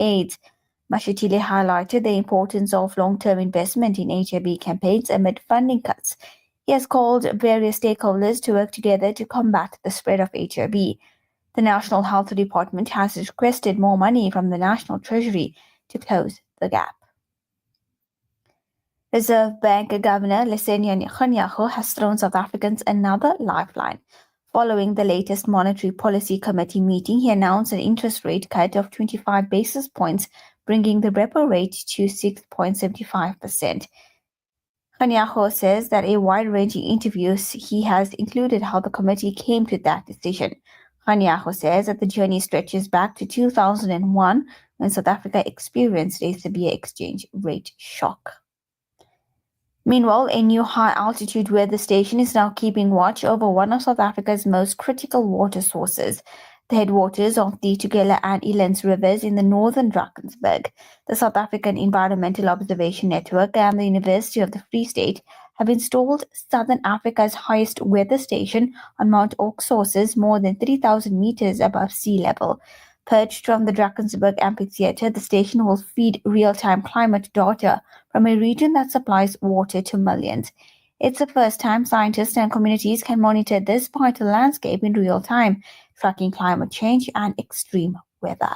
AIDS. Mashatile highlighted the importance of long-term investment in HIV campaigns amid funding cuts. He has called various stakeholders to work together to combat the spread of HIV. The National Health Department has requested more money from the National Treasury to close the gap. Reserve Bank Governor Lesenia Netanyahu has thrown South Africans another lifeline. Following the latest Monetary Policy Committee meeting, he announced an interest rate cut of 25 basis points, bringing the repo rate to 6.75%. Netanyahu says that a wide-ranging interviews he has included how the committee came to that decision. Netanyahu says that the journey stretches back to 2001 when South Africa experienced a severe exchange rate shock. Meanwhile, a new high-altitude weather station is now keeping watch over one of South Africa's most critical water sources, the headwaters of the Tugela and Elands rivers in the northern Drakensberg. The South African Environmental Observation Network and the University of the Free State have installed Southern Africa's highest weather station on Mount Oak sources more than 3,000 meters above sea level. Perched from the Drakensberg amphitheater, the station will feed real-time climate data from a region that supplies water to millions. It's the first time scientists and communities can monitor this vital landscape in real time, tracking climate change and extreme weather.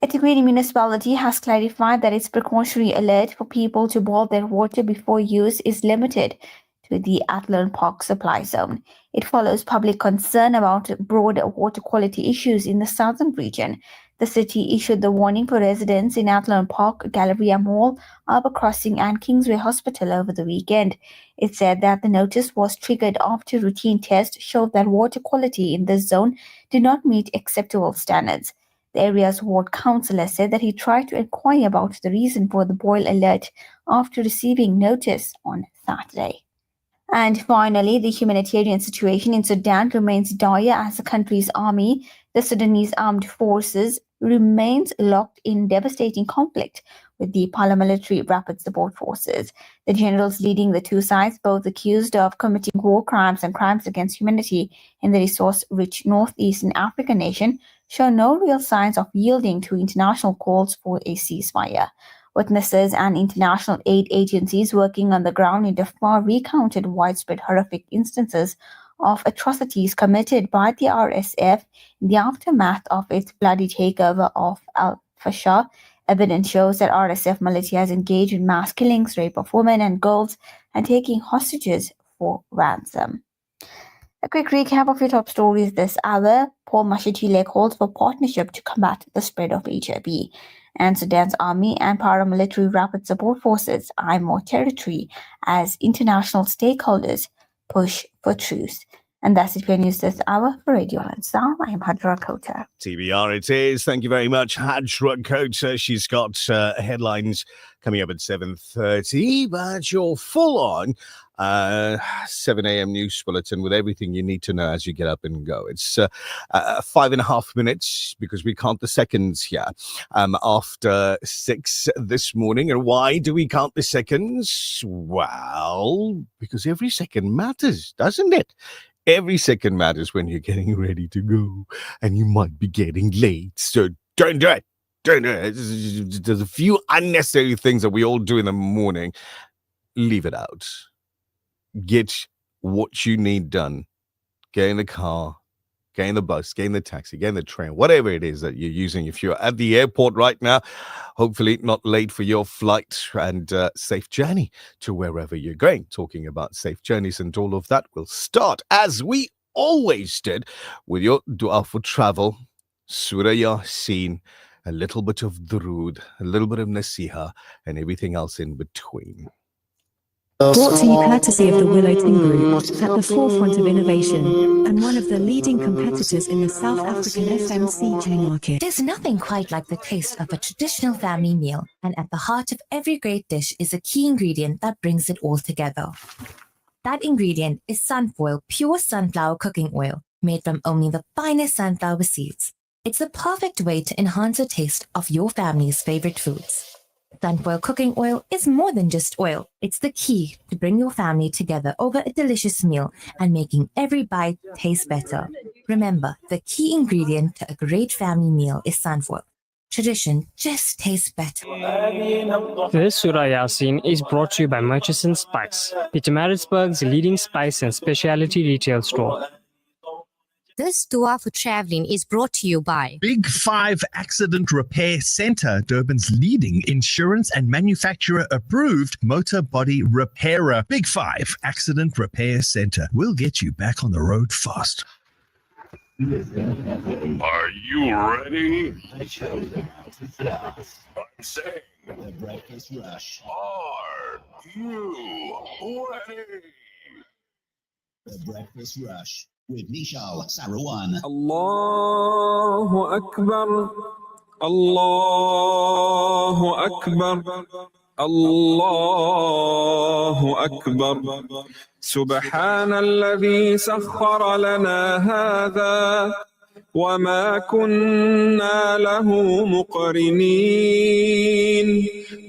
eThekwini municipality has clarified that its precautionary alert for people to boil their water before use is limited to the Athlone Park supply zone. It follows public concern about broader water quality issues in the southern region. The city issued the warning for residents in Athlone Park, Galleria Mall, Arbor Crossing and Kingsway Hospital over the weekend. It said that the notice was triggered after routine tests showed that water quality in this zone did not meet acceptable standards. The area's ward councillor said that he tried to inquire about the reason for the boil alert after receiving notice on Saturday. And finally, the humanitarian situation in Sudan remains dire as the country's army, the Sudanese Armed Forces, remains locked in devastating conflict with the paramilitary Rapid Support Forces. The generals leading the two sides, both accused of committing war crimes and crimes against humanity in the resource-rich northeastern African nation, show no real signs of yielding to international calls for a ceasefire. Witnesses and international aid agencies working on the ground in Darfur recounted widespread horrific instances of atrocities committed by the RSF in the aftermath of its bloody takeover of Al-Fashar. Evidence shows that RSF military has engaged in mass killings, rape of women and girls, and taking hostages for ransom. A quick recap of your top stories this hour. Paul Mashatile calls for partnership to combat the spread of HIV. And Sudan's army and paramilitary rapid support forces eye more territory as international stakeholders push for truce. And that's it for news this hour. For Radio Lansdowne, I am Hadra Kota. TBR it is. Thank you very much, Hadra Kota. She's got headlines coming up at 7:30, but you're full on 7 a.m. news bulletin with everything you need to know as you get up and go. It's 5.5 minutes because we count the seconds here after 6 this morning. And why do we count the seconds? Well, because every second matters, doesn't it? Every second matters when you're getting ready to go and you might be getting late. So don't do it. Don't do it. There's a few unnecessary things that we all do in the morning. Leave it out. Get what you need done. Get in the car, get in the bus, get in the taxi, get in the train, whatever it is that you're using. If you're at the airport right now, hopefully not late for your flight, and safe journey to wherever you're going. Talking about safe journeys and all of that, we'll start, as we always did, with your dua for travel, Surah Yasin, a little bit of Durood, a little bit of Nasiha, and everything else in between. Brought to you courtesy of the Willow Tin Group, at the forefront of innovation, and one of the leading competitors in the South African FMCG market. There's nothing quite like the taste of a traditional family meal, and at the heart of every great dish is a key ingredient that brings it all together. That ingredient is Sunfoil pure sunflower cooking oil, made from only the finest sunflower seeds. It's the perfect way to enhance the taste of your family's favorite foods. Sunfoil cooking oil is more than just oil. It's the key to bring your family together over a delicious meal and making every bite taste better. Remember, the key ingredient to a great family meal is Sunfoil. tradition just tastes better. This Surah Yasin is brought to you by Murchison Spice, Pietermaritzburg's leading spice and specialty retail store. This dua for traveling is brought to you by Big Five Accident Repair Centre, Durban's leading insurance and manufacturer approved motor body repairer. Big Five Accident Repair Centre will get you back on the road fast. Are you ready? I'm saying the Breakfast Rush. Are you ready? The Breakfast Rush with Nishal Saruwan. Allahu Akbar, Allahu Akbar, Allahu Akbar. سبحان الذي سخر لنا هذا وما كنا له مقرنين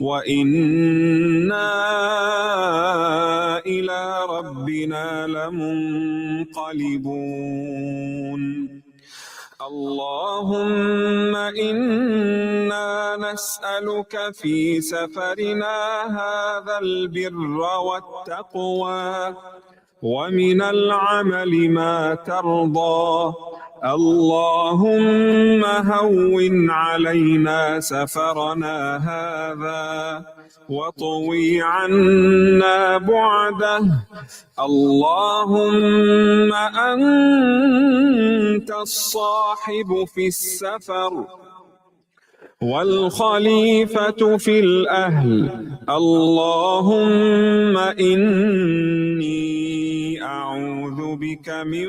وإنا إلى ربنا لمنقلبون. اللهم إنا نسألك في سفرنا هذا البر والتقوى ومن العمل ما ترضى. اللهم هون علينا سفرنا هذا واطوي عنا بعده. اللهم أنت الصاحب في السفر والخليفة في الأهل. اللهم إني أعوذ بك من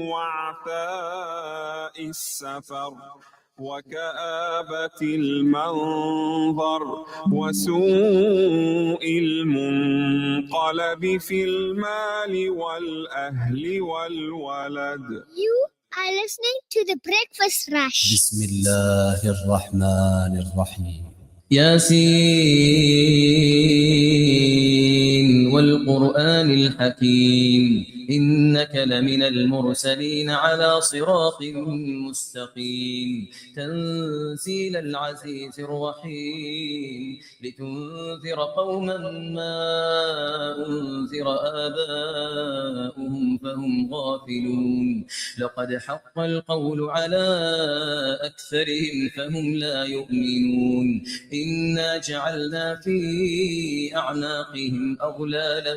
وعثاء السفر وكآبة المنظر وسوء المنقلب في المال والأهل والولد. You are listening to the Breakfast Rush. بسم الله الرحمن الرحيم. ياسين والقرآن الحكيم إنك لمن المرسلين على صراط مستقيم تنزيل العزيز الرحيم لتنذر قوما ما أنذر آباؤهم فهم غافلون لقد حق القول على أكثرهم فهم لا يؤمنون إنا جعلنا في أعناقهم أغلالا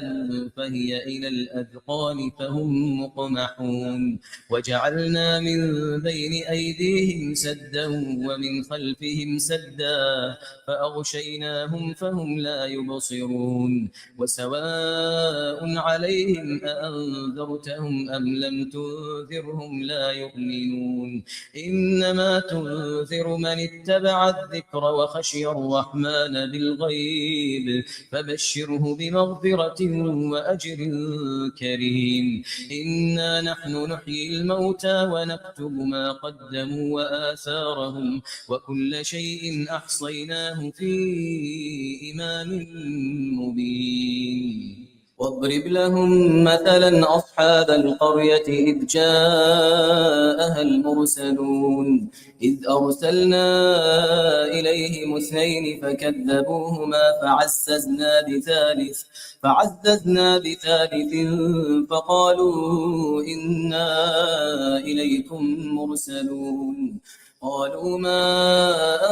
فهي إلى الأذقان فهم مقمحون وجعلنا من بين أيديهم سدا ومن خلفهم سدا فأغشيناهم فهم لا يبصرون وسواء عليهم أأنذرتهم أم لم تنذرهم لا يؤمنون إنما تنذر من اتبع الذكر وخشي الرحمن بالغيب فبشره بمغفرة وأجر كريم إنا نحن نحيي الموتى ونكتب ما قدموا وآثارهم وكل شيء أحصيناه في إمام مبين واضرب لهم مثلا أصحاب القرية إذ جاءها المرسلون إذ أرسلنا إليهم اثنين فكذبوهما فعززنا بثالث فقالوا إنا إليكم مرسلون قالوا ما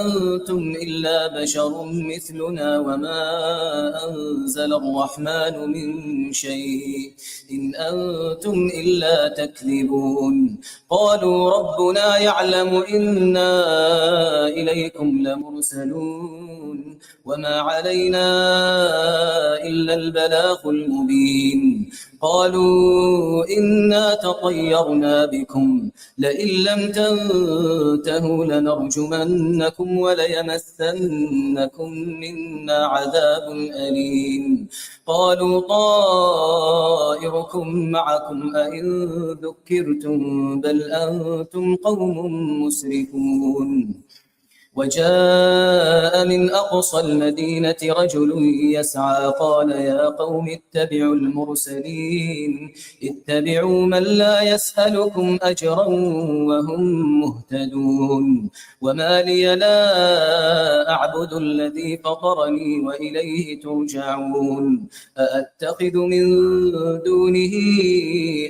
أنتم إلا بشر مثلنا وما أنزل الرحمن من شيء إن أنتم إلا تكذبون قالوا ربنا يعلم إنا إليكم لمرسلون وما علينا إلا البلاغ المبين قالوا إنا تطيرنا بكم لئن لم تنتهوا لنرجمنكم وليمسنكم منا عذاب أليم قالوا طائركم معكم أئن ذكرتم بل أنتم قوم مسرفون وجاء من أقصى المدينة رجل يسعى قال يا قوم اتبعوا المرسلين اتبعوا من لا يسألكم أجرا وهم مهتدون وما لي لا أعبد الذي فطرني وإليه ترجعون أأتخذ من دونه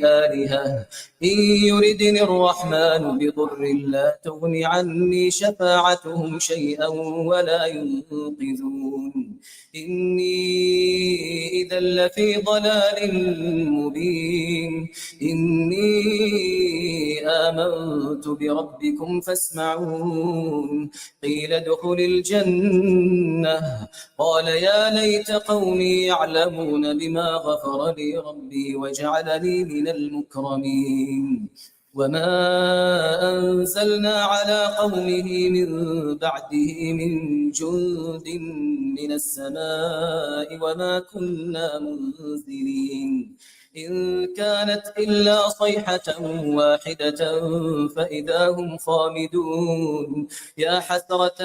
آلهة إن يردني الرحمن بضر لا تغن عني شفاعتهم شيئا ولا ينقذون إني إذا لفي ضلال مبين إني آمنت بربكم فاسمعون قيل ادخل الجنة قال يا ليت قومي يعلمون بما غفر لي ربي وجعلني من المكرمين وما أنزلنا على قومه من بعده من جند من السماء وما كنا منزلين إن كانت إلا صيحة واحدة فإذا هم خامدون يا حسرة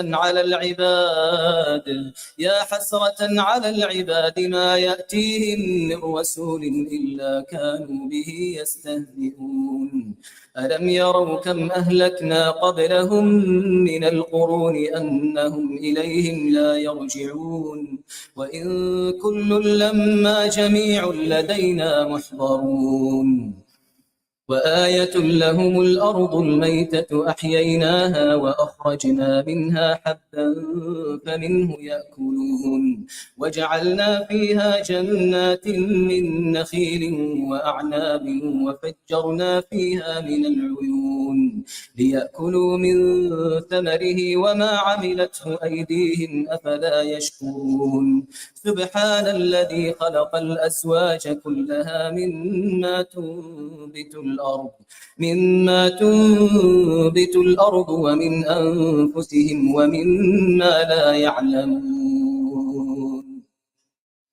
على العباد ما يأتيهم من رسول إلا كانوا به يستهزئون ألم يروا كم أهلكنا قبلهم من القرون أنهم إليهم لا يرجعون وإن كل لما جميع لدينا محضرون وآية لهم الأرض الميتة أحييناها وأخرجنا منها حبا فمنه يأكلون وجعلنا فيها جنات من نخيل وأعناب وفجرنا فيها من العيون ليأكلوا من ثمره وما عملته أيديهم أفلا يشكرون سبحان الذي خلق الأزواج كلها مما تنبت الأرض ومن أنفسهم ومما لا يعلمون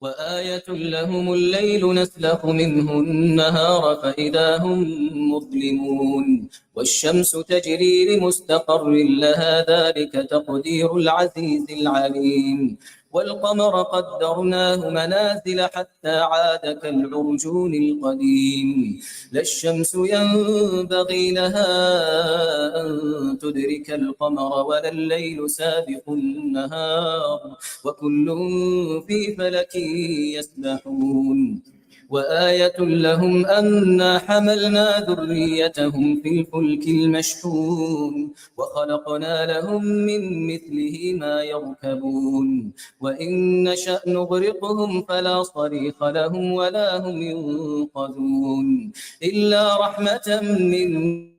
وآية لهم الليل نسلخ منه النهار فإذا هم مظلمون والشمس تجري لمستقر لها ذلك تقدير العزيز العليم والقمر قدرناه منازل حتى عاد كالعرجون القديم لا الشمس ينبغي لها أن تدرك القمر ولا الليل سابق النهار وكل في فلك يسبحون وآية لهم أنا حملنا ذريتهم في الفلك المشحون وخلقنا لهم من مثله ما يركبون وإن نشأ نغرقهم فلا صريخ لهم ولا هم ينقذون إلا رحمة منا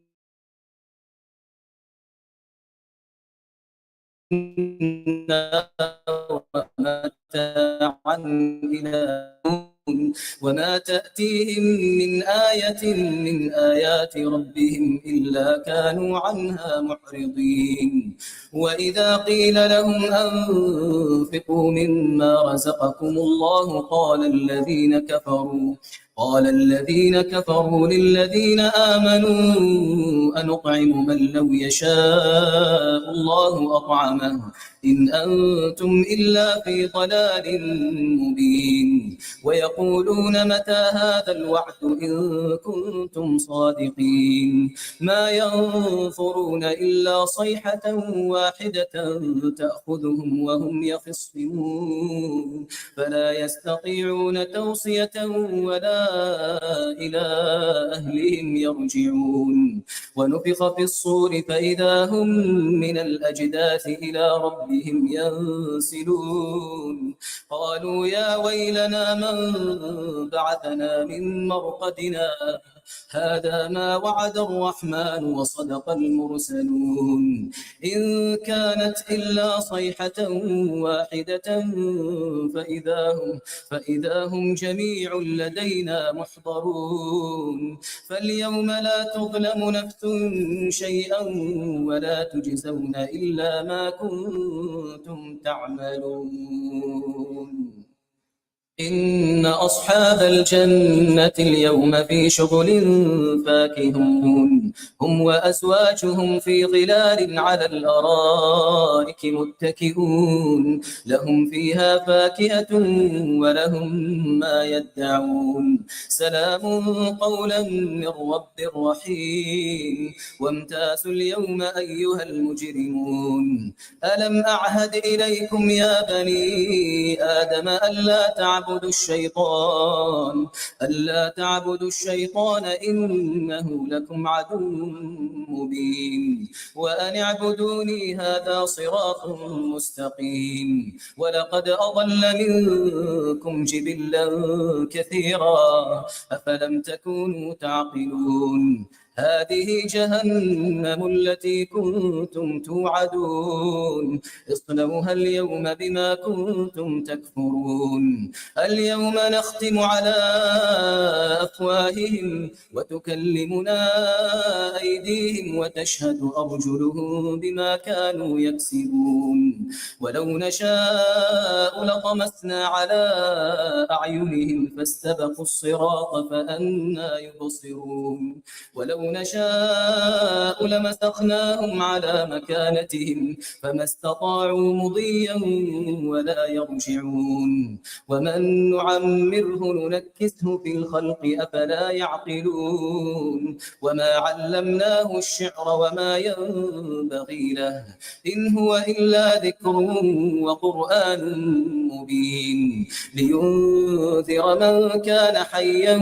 ومتاعا إلى وما تأتيهم من آية من آيات ربهم إلا كانوا عنها معرضين وإذا قيل لهم أنفقوا مما رزقكم الله قال الذين كفروا للذين آمنوا أنطعم من لو يشاء الله أطعمه إن أنتم إلا في ضلال مبين ويقولون متى هذا الوعد إن كنتم صادقين ما ينظرون إلا صيحة واحدة تأخذهم وهم يخصمون فلا يستطيعون توصية ولا إلى أهلهم يرجعون ونفخ في الصور فإذا هم من الأجداث إلى ربهم ينسلون قالوا يا ويلنا من بعثنا من مرقدنا هذا ما وعد الرحمن وصدق المرسلون إن كانت إلا صيحة واحدة فإذا هم جميع لدينا محضرون فاليوم لا تظلم نفس شيئا ولا تجزون إلا ما كنتم تعملون إن أصحاب الجنة اليوم في شغل فاكهون هم وأزواجهم في ظلال على الأرائك متكئون لهم فيها فاكهة ولهم ما يدعون سلام قولا من رب رحيم وامتازوا اليوم أيها المجرمون ألم أعهد إليكم يا بني آدم ألا تعبدوا الشيطان إنه لكم عدو مبين وأن اعبدوني هذا صراط مستقيم ولقد أضل منكم جبلا كثيرا أفلم تكونوا تعقلون هذه جهنم التي كنتم توعدون اصلوها اليوم بما كنتم تكفرون اليوم نختم على أفواههم وتكلمنا أيديهم وتشهد أرجلهم بما كانوا يكسبون ولو نشاء لطمسنا على أعينهم فاستبقوا الصراط فأنى يبصرون ولو نشاء لمسخناهم على مكانتهم فما استطاعوا مضيا ولا يرجعون ومن نعمره ننكسه في الخلق أفلا يعقلون وما علمناه الشعر وما ينبغي له إن هو إلا ذكر وقرآن مبين لينذر من كان حيا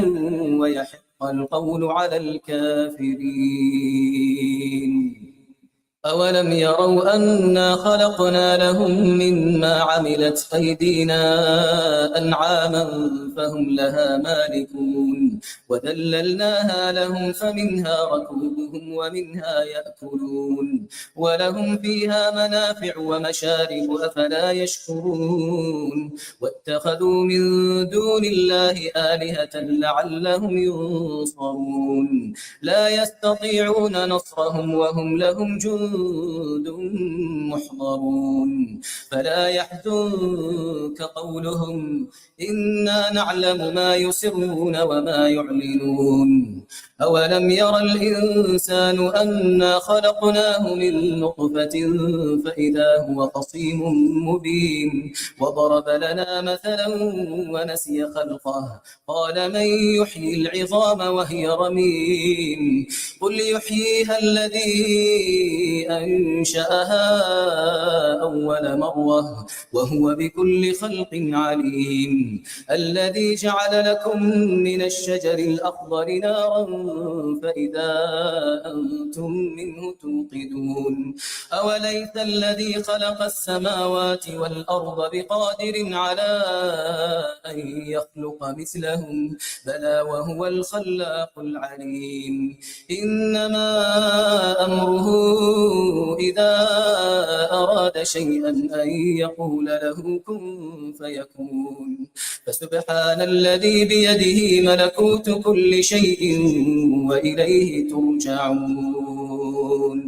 ويحق القول على الكافرين أولم يروا أنا خلقنا لهم مما عملت أيدينا أنعاما فهم لها مالكون وذللناها لهم فمنها ركوبهم ومنها يأكلون ولهم فيها منافع ومشارب أفلا يشكرون واتخذوا من دون الله آلهة لعلهم ينصرون لا يستطيعون نصرهم وهم لهم جند محضرون فلا يحزنك قولهم إنا نعلم ما يسرون وما يعلنون أولم ير الإنسان أنا خلقناه من نطفة فإذا هو خصيم مبين وضرب لنا مثلا ونسي خلقه قال من يحيي العظام وهي رميم قل يحييها الذي أنشأها أول مرة وهو بكل خلق عليم الذي جعل لكم من الشجر الأخضر نارا فإذا أنتم منه توقدون أوليس الذي خلق السماوات والأرض بقادر على أن يخلق مثلهم بلى وهو الخلاق العليم إنما أمره إذا أراد شيئا أن يقول له كن فيكون فسبحان الذي بيده ملكوت كل شيء وإليه ترجعون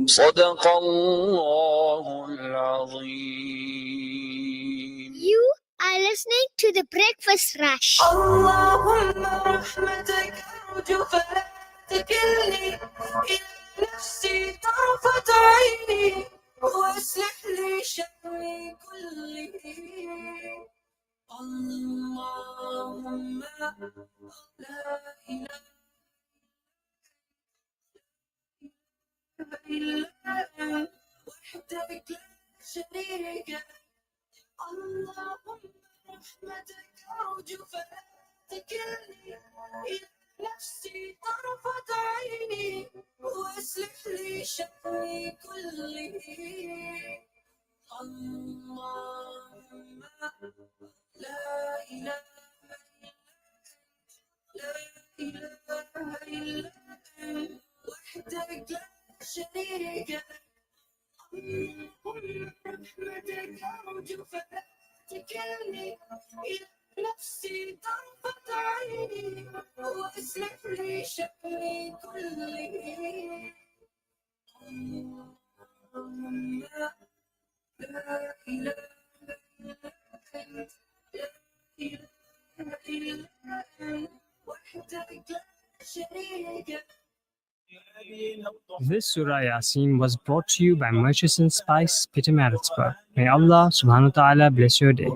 صدق الله العظيم. You are listening to the Breakfast Rush. اللهم رحمتك أرجو فلا تكلني إلى نفسي طرفة عيني واصلح لي شأني كله. اللهم لا إله إلا أنت وحدك لا شريك لك. اللهم رحمتك أرجو فلا تكلني إلى نفسي طرفة عيني واصلح لي شأني كله. اللهم لا إله إلا أنت وحدك لا شريك لك. اللهم رحمتك أرجو فلا تكلني إلى نفسي طرفة عيني واصلح لي شأني كله. اللهم لا إله إلا أنت لا إله إلا أنت وحدك لا شريك لك. This Surah Yasin was brought to you by Murchison Spice, Pietermaritzburg. May Allah subhanahu wa ta'ala bless your day.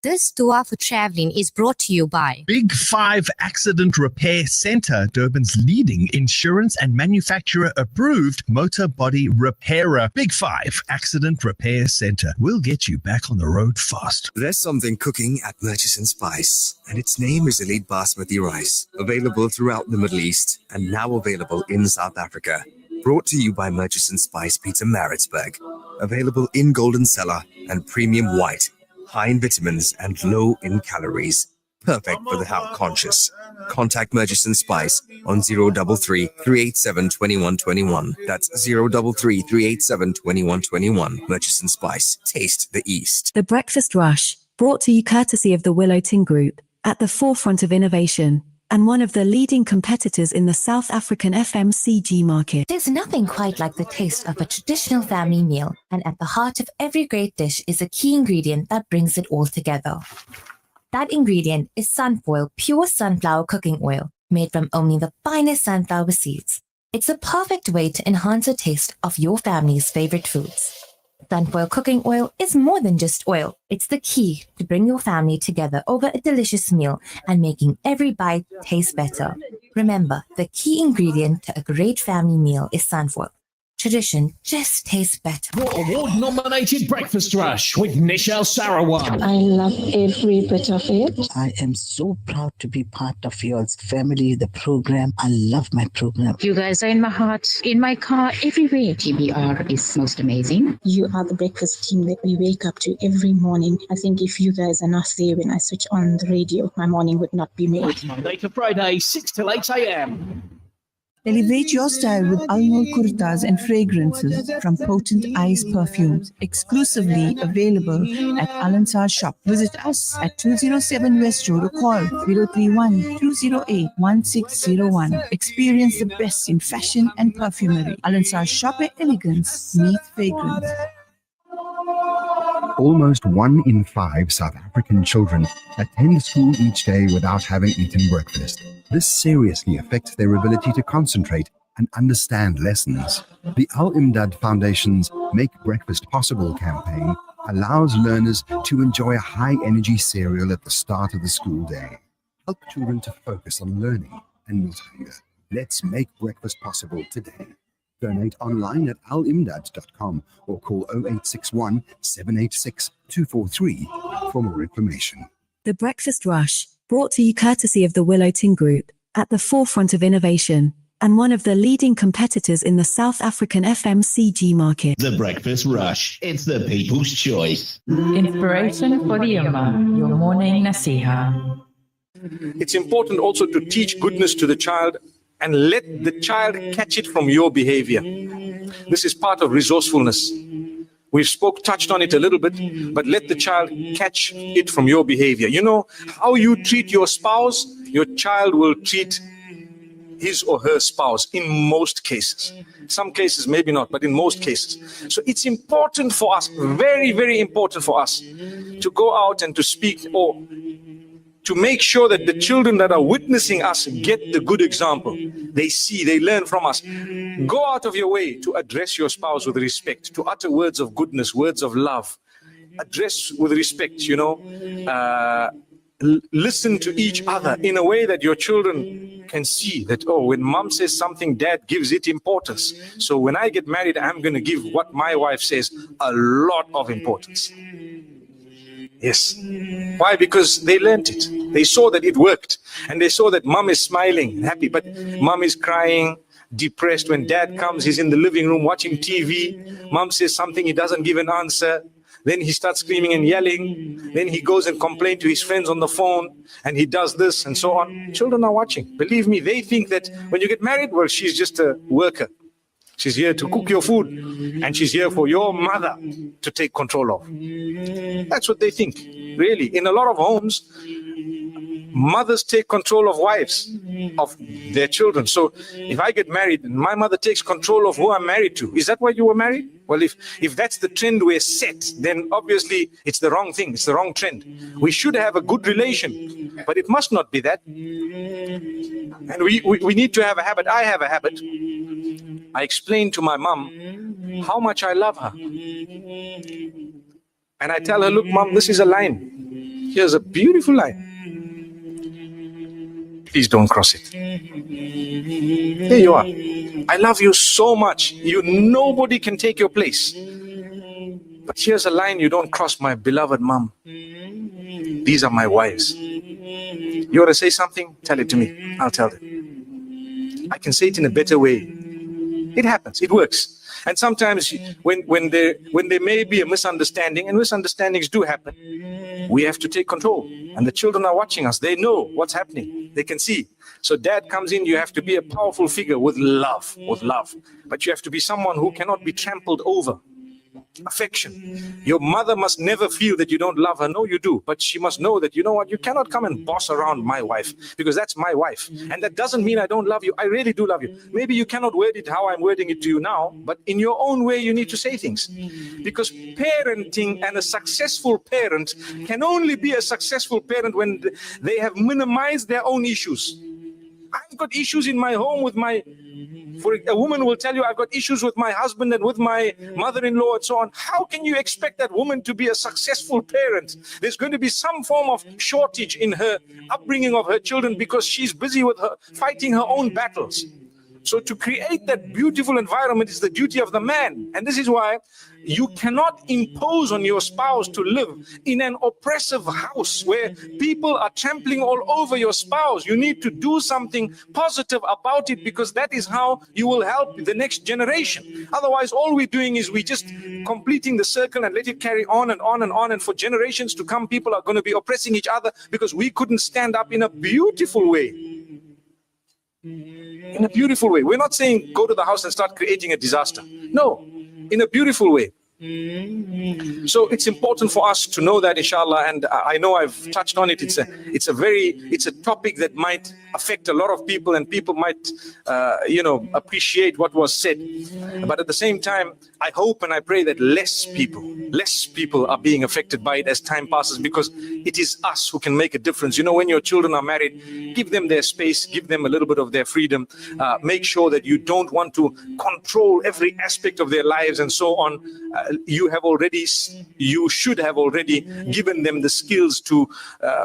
This dua for traveling is brought to you by Big 5 Accident Repair Center, Durban's leading insurance and manufacturer approved motor body repairer. Big 5 Accident Repair Center will get you back on the road fast. There's something cooking at Murchison Spice, and its name is Elite Basmati Rice, available throughout the Middle East and now available in South Africa. Brought to you by Murchison Spice, Pietermaritzburg, available in Golden Cellar and Premium White. High in vitamins and low in calories. Perfect for the health conscious. Contact Murchison Spice on 033 387 2121. That's 033 387 2121. Murchison Spice. Taste the East. The Breakfast Rush, brought to you courtesy of the Willow Tin Group, at the forefront of innovation, and one of the leading competitors in the South African FMCG market. There's nothing quite like the taste of a traditional family meal, and at the heart of every great dish is a key ingredient that brings it all together. That ingredient is Sunfoil pure sunflower cooking oil, made from only the finest sunflower seeds. It's a perfect way to enhance the taste of your family's favorite foods. Sunfoil cooking oil is more than just oil. It's the key to bring your family together over a delicious meal and making every bite taste better. Remember, the key ingredient to a great family meal is Sunfoil. Tradition just tastes better. Your award-nominated Breakfast Rush with Nishal Sarawat. I love every bit of it. I am so proud to be part of your family, the program. I love my program. You guys are in my heart, in my car, everywhere. TBR is most amazing. You are the breakfast team that we wake up to every morning. I think if you guys are not there when I switch on the radio, my morning would not be made. Monday to Friday, 6 till 8 a.m. Elevate your style with Al-Noor kurtas and fragrances from Potent Eyes Perfumes, exclusively available at Al-Ansar Shop. Visit us at 207 West Road or call 031-208-1601. Experience the best in fashion and perfumery. Al-Ansar Shop where elegance meets fragrance. Almost 1 in 5 South African children attend school each day without having eaten breakfast. This seriously affects their ability to concentrate and understand lessons. The Al-Imdad Foundation's Make Breakfast Possible campaign allows learners to enjoy a high-energy cereal at the start of the school day. Help children to focus on learning and not hunger. Let's make breakfast possible today. Donate online at alimdad.com or call 0861 786 243 for more information. The Breakfast Rush, brought to you courtesy of the Willow Tin Group, at the forefront of innovation, and one of the leading competitors in the South African FMCG market. The Breakfast Rush. It's the people's choice. Inspiration for the Ummah, your morning nasiha. It's important also to teach goodness to the child and let the child catch it from your behavior. This is part of resourcefulness. We've touched on it a little bit, but let the child catch it from your behavior. You know, how you treat your spouse, your child will treat his or her spouse in most cases. Some cases, maybe not, but in most cases. So it's important for us, very, very important for us to go out and to speak or to make sure that the children that are witnessing us get the good example. They see, they learn from us. Go out of your way to address your spouse with respect, to utter words of goodness, words of love. Address with respect, you know. Listen to each other in a way that your children can see that, oh, when mom says something, dad gives it importance. So when I get married, I'm going to give what my wife says a lot of importance. Yes. Why? Because they learned it. They saw that it worked. And they saw that mom is smiling and happy, but mom is crying, depressed. When dad comes, he's in the living room watching TV. Mom says something, he doesn't give an answer. Then he starts screaming and yelling. Then he goes and complains to his friends on the phone, and he does this and so on. Children are watching. Believe me, they think that when you get married, well, she's just a worker. She's here to cook your food, and she's here for your mother to take control of. That's what they think, really. In a lot of homes, Mothers take control of wives, of their children. So if I get married and my mother takes control of who I'm married to, is that why you were married? Well, if that's the trend we're set, then obviously it's the wrong thing. It's the wrong trend. We should have a good relation, but it must not be that. And we need to have a habit. I have a habit. I explain to my mom how much I love her. And I tell her, look, mom, this is a line. Here's a beautiful line. Please don't cross it. Here you are. I love you so much. Nobody can take your place. But here's a line you don't cross, my beloved mom. These are my wives. You want to say something? Tell it to me. I'll tell them. I can say it in a better way. It happens. It works. And sometimes when there may be a misunderstanding, and misunderstandings do happen, we have to take control. And the children are watching us. They know what's happening. They can see. So dad comes in, you have to be a powerful figure with love. But you have to be someone who cannot be trampled over. Affection. Your mother must never feel that you don't love her. No, you do. But she must know that, you know what, you cannot come and boss around my wife, because that's my wife. And that doesn't mean I don't love you. I really do love you. Maybe you cannot word it how I'm wording it to you now, but in your own way you need to say things. Because parenting, and a successful parent can only be a successful parent when they have minimized their own issues. I've got issues in my home with a woman will tell you, I've got issues with my husband and with my mother-in-law and so on. How can you expect that woman to be a successful parent? There's going to be some form of shortage in her upbringing of her children because she's busy with fighting her own battles. So to create that beautiful environment is the duty of the man. And this is why you cannot impose on your spouse to live in an oppressive house where people are trampling all over your spouse. You need to do something positive about it, because that is how you will help the next generation. Otherwise, all we're doing is we just completing the circle and let it carry on and on and on. And for generations to come, people are going to be oppressing each other because we couldn't stand up in a beautiful way. In a beautiful way. We're not saying go to the house and start creating a disaster. No, in a beautiful way. So it's important for us to know that, inshallah, and I know I've touched on it. It's a topic that might affect a lot of people, and people might appreciate what was said. But at the same time, I hope and I pray that less people are being affected by it as time passes, because it is us who can make a difference. You know, when your children are married, give them their space, give them a little bit of their freedom. Make sure that you don't want to control every aspect of their lives and so on. You should have already given them the skills to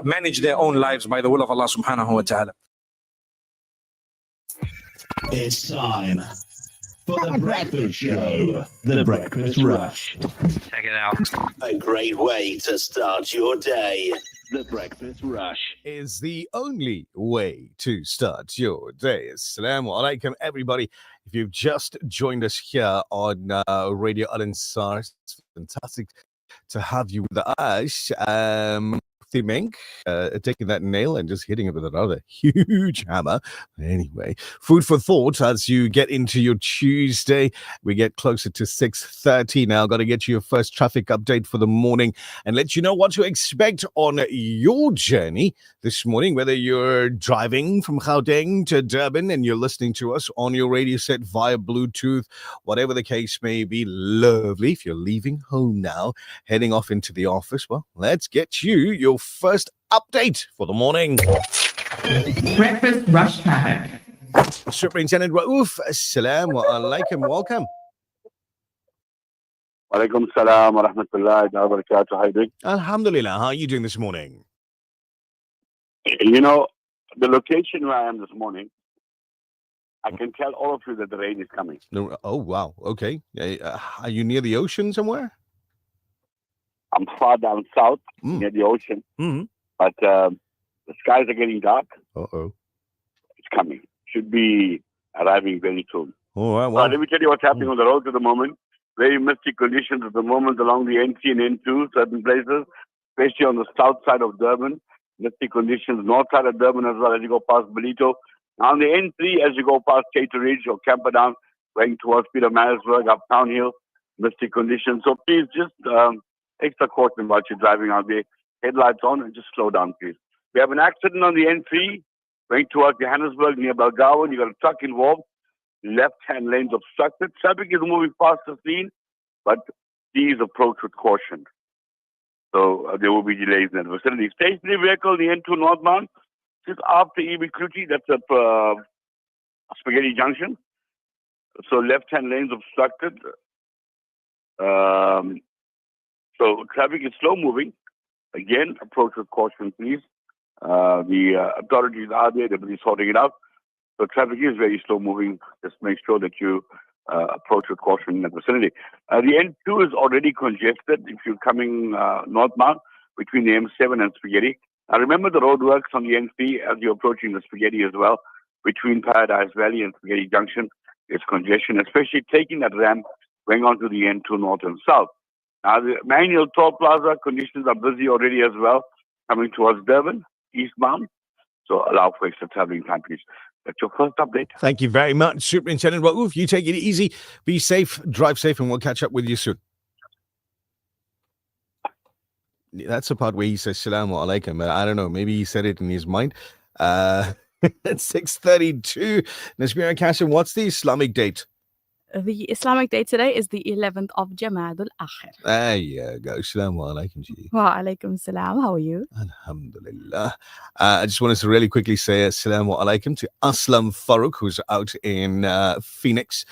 manage their own lives by the will of Allah subhanahu wa ta'ala. It's time for the breakfast show, the Breakfast Rush. Check it out. A great way to start your day. The Breakfast Rush is the only way to start your day. Assalamu alaikum, everybody. If you've just joined us here on Radio Al Ansar, it's fantastic to have you with us. Mink, taking that nail and just hitting it with another huge hammer. Anyway, food for thought as you get into your Tuesday. We get closer to 6:30 now. Got to get you your first traffic update for the morning and let you know what to expect on your journey this morning, whether you're driving from Gauteng to Durban and you're listening to us on your radio set via Bluetooth, whatever the case may be. Lovely. If you're leaving home now, heading off into the office, well, let's get you your first update for the morning. Breakfast Rush Traffic. Superintendent Raouf, assalamu alaikum, welcome. Walaikum salam wa rahmatullahi wa barakatuh. How are you doing? Alhamdulillah, how are you doing this morning? You know, the location where I am this morning, I can tell all of you that the rain is coming. Oh, wow, okay. Are you near the ocean somewhere? I'm far down south, near the ocean. But the skies are getting dark. Uh-oh. It's coming. Should be arriving very soon. Oh, well. Let me tell you what's happening on the road at the moment. Very misty conditions at the moment along the NC and N2, certain places, especially on the south side of Durban. Misty conditions, north side of Durban as well as you go past Belito. Now on the N3, as you go past Cater Ridge or Camperdown, going towards Peter Marisburg, Uptown Hill, misty conditions. So please just extra caution while you're driving out there. Headlights on and just slow down, please. We have an accident on the N3 going towards Johannesburg near Belgawi. You got a truck involved. Left-hand lanes obstructed. Traffic is moving past the scene, but please approach with caution. So there will be delays in that vicinity. Stationary vehicle, the N2 northbound, just after EB Kluchi, that's at Spaghetti Junction. So left-hand lanes obstructed. So traffic is slow moving. Again, approach with caution, please. The authorities are there, they'll be sorting it out. So traffic is very slow moving. Just make sure that you approach with caution in that vicinity. The N2 is already congested if you're coming northbound between the M7 and Spaghetti. Now remember the roadworks on the N3 as you're approaching the Spaghetti as well. Between Paradise Valley and Spaghetti Junction, there's congestion, especially taking that ramp going on to the N2 north and south. Now the Manual Toll Plaza conditions are busy already as well, coming towards Durban, eastbound. So allow for extra traveling time, please. That's your first update. Thank you very much, Superintendent Raouf. You take it easy, be safe, drive safe, and we'll catch up with you soon. That's the part where he says Salaam alaikum, but I don't know, maybe he said it in his mind. At 6:32, Nasmira Kassim, what's the Islamic date? The Islamic date today is the 11th of Jamadul Akhir. There you go. Assalamu alaikum to you. Wa alaikum salam. How are you? Alhamdulillah. I just wanted to really quickly say assalamu alaikum to Aslam Farooq, who's out in Phoenix,